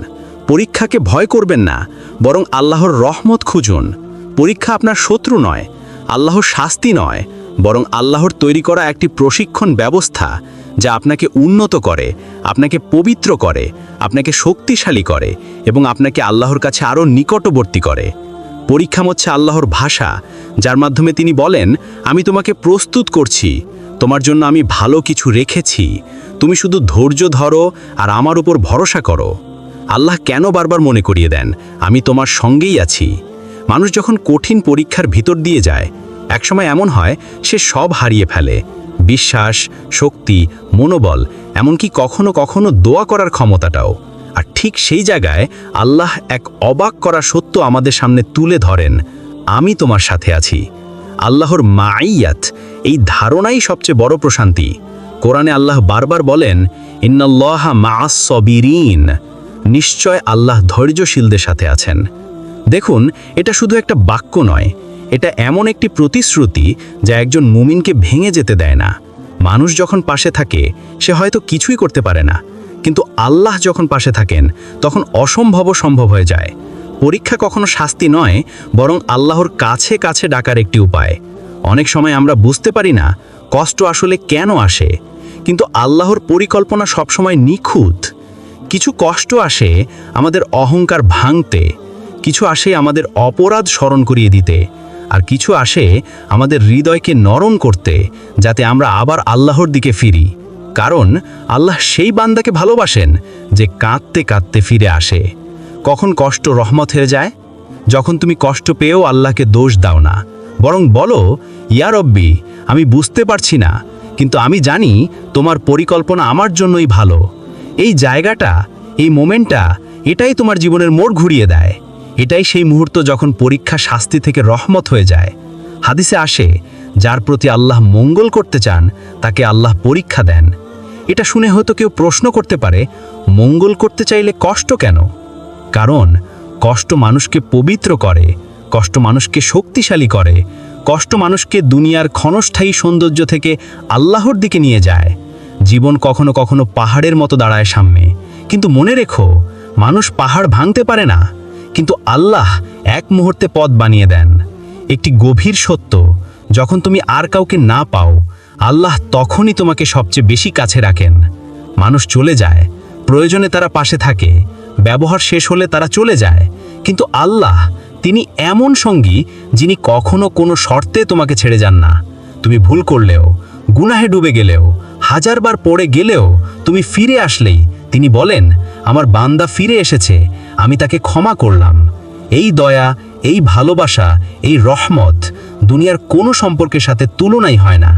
Speaker 1: পরীক্ষাকে ভয় করবেন না, বরং আল্লাহর রহমত খুঁজুন। পরীক্ষা আপনার শত্রু নয়, আল্লাহর শাস্তি নয়, বরং আল্লাহর তৈরি করা একটি প্রশিক্ষণ ব্যবস্থা যা আপনাকে উন্নত করে, আপনাকে পবিত্র করে, আপনাকে শক্তিশালী করে এবং আপনাকে আল্লাহর কাছে আরও নিকটবর্তী করে। পরীক্ষা হচ্ছে আল্লাহর ভাষা, যার মাধ্যমে তিনি বলেন আমি তোমাকে প্রস্তুত করছি, তোমার জন্য আমি ভালো কিছু রেখেছি, তুমি শুধু ধৈর্য ধরো আর আমার উপর ভরসা করো। আল্লাহ কেন বারবার মনে করিয়ে দেন আমি তোমার সঙ্গেই আছি? মানুষ যখন কঠিন পরীক্ষার ভিতর দিয়ে যায়, একসময় এমন হয় সে সব হারিয়ে ফেলে, বিশ্বাস, শক্তি, মনোবল, এমনকি কখনো কখনো দোয়া করার ক্ষমতাটাও। আর ঠিক সেই জায়গায় আল্লাহ এক অবাক করা সত্য আমাদের সামনে তুলে ধরেন, আমি তোমার সাথে আছি। আল্লাহর মাইয়াত, এই ধারণাই সবচেয়ে বড় প্রশান্তি। কোরআনে আল্লাহ বারবার বলেন ইন্নাল্লাহা মাআস সাবিরিন, নিশ্চয় আল্লাহ ধৈর্যশীলদের সাথে আছেন। দেখুন, এটা শুধু একটা বাক্য নয়, এটা এমন একটি প্রতিশ্রুতি যা একজন মুমিনকে ভেঙে যেতে দেয় না। মানুষ যখন পাশে থাকে সে হয়তো কিছুই করতে পারে না, কিন্তু আল্লাহ যখন পাশে থাকেন তখন অসম্ভব সম্ভব হয়ে যায়। পরীক্ষা কখনো শাস্তি নয়, বরং আল্লাহর কাছে কাছে ডাকার একটি উপায়। অনেক সময় আমরা বুঝতে পারি না কষ্ট আসলে কেন আসে, কিন্তু আল্লাহর পরিকল্পনা সবসময় নিখুঁত। কিছু কষ্ট আসে আমাদের অহংকার ভাঙতে, কিছু আসে আমাদের অপরাধ স্মরণ করিয়ে দিতে,
Speaker 5: আর কিছু আসে আমাদের হৃদয়কে নরম করতে, যাতে আমরা আবার আল্লাহর দিকে ফিরি। কারণ আল্লাহ সেই বান্দাকে ভালোবাসেন যে কাঁদতে কাঁদতে ফিরে আসে। কখন কষ্ট রহমত হয়ে যায়? যখন তুমি কষ্ট পেয়েও আল্লাহকে দোষ দাও না, বরং বলো, ইয়া রব্বি, আমি বুঝতে পারছি না, কিন্তু আমি জানি তোমার পরিকল্পনা আমার জন্যই ভালো। এই জায়গাটা, এই মোমেন্টটা, এটাই তোমার জীবনের মোড় ঘুরিয়ে দেয়। এটাই সেই মুহূর্ত যখন পরীক্ষা শাস্তি থেকে রহমত হয়ে যায়। হাদিসে আসে, যার প্রতি আল্লাহ মঙ্গল করতে চান তাকে আল্লাহ পরীক্ষা দেন। এটা শুনে হয়তো কেউ প্রশ্ন করতে পারে, মঙ্গল করতে চাইলে কষ্ট কেন? কারণ কষ্ট মানুষকে পবিত্র করে, কষ্ট মানুষকে শক্তিশালী করে, কষ্ট মানুষকে দুনিয়ার ক্ষণস্থায়ী সৌন্দর্য থেকে আল্লাহর দিকে নিয়ে যায়। জীবন কখনো কখনো পাহাড়ের মতো দাঁড়ায় সামনে, কিন্তু মনে রেখো, মানুষ পাহাড় ভাঙতে পারে না, কিন্তু আল্লাহ এক মুহূর্তে পথ বানিয়ে দেন। একটি গভীর সত্য, যখন তুমি আর কাউকে না পাও, আল্লাহ তখনই তোমাকে সবচেয়ে বেশি কাছে রাখেন। মানুষ চলে যায়, প্রয়োজনে তারা পাশে থাকে, ব্যবহার শেষ হলে তারা চলে যায়, কিন্তু আল্লাহ, তিনি এমন সঙ্গী যিনি কখনো কোনো শর্তে তোমাকে ছেড়ে যান না। তুমি ভুল করলেও, গুনাহে ডুবে গেলেও, হাজারবার পড়ে গেলেও, তুমি ফিরে আসলেই তিনি বলেন, আমার বান্দা ফিরে এসেছে, আমি তাকে ক্ষমা করলাম। এই দয়া, এই ভালোবাসা, এই রহমত দুনিয়ার কোনো সম্পর্কের সাথে তুলনাই হয় না।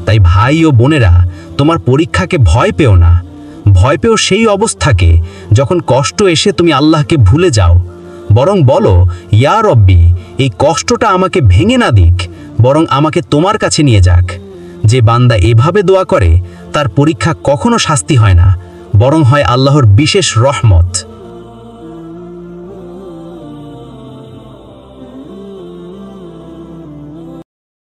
Speaker 5: তাই ভাই ও বোনেরা, তোমার পরীক্ষাকে ভয় পেও না। ভয় পেও সেই অবস্থাকে যখন কষ্ট এসে তুমি আল্লাহকে ভুলে যাও। বরং বলো, ইয়া রব্বি, এই কষ্টটা আমাকে ভেঙে না দিক, বরং আমাকে তোমার কাছে নিয়ে যাক। যে বান্দা এভাবে দোয়া করে, তার পরীক্ষা কখনো শাস্তি হয় না, বরং হয় আল্লাহর বিশেষ রহমত।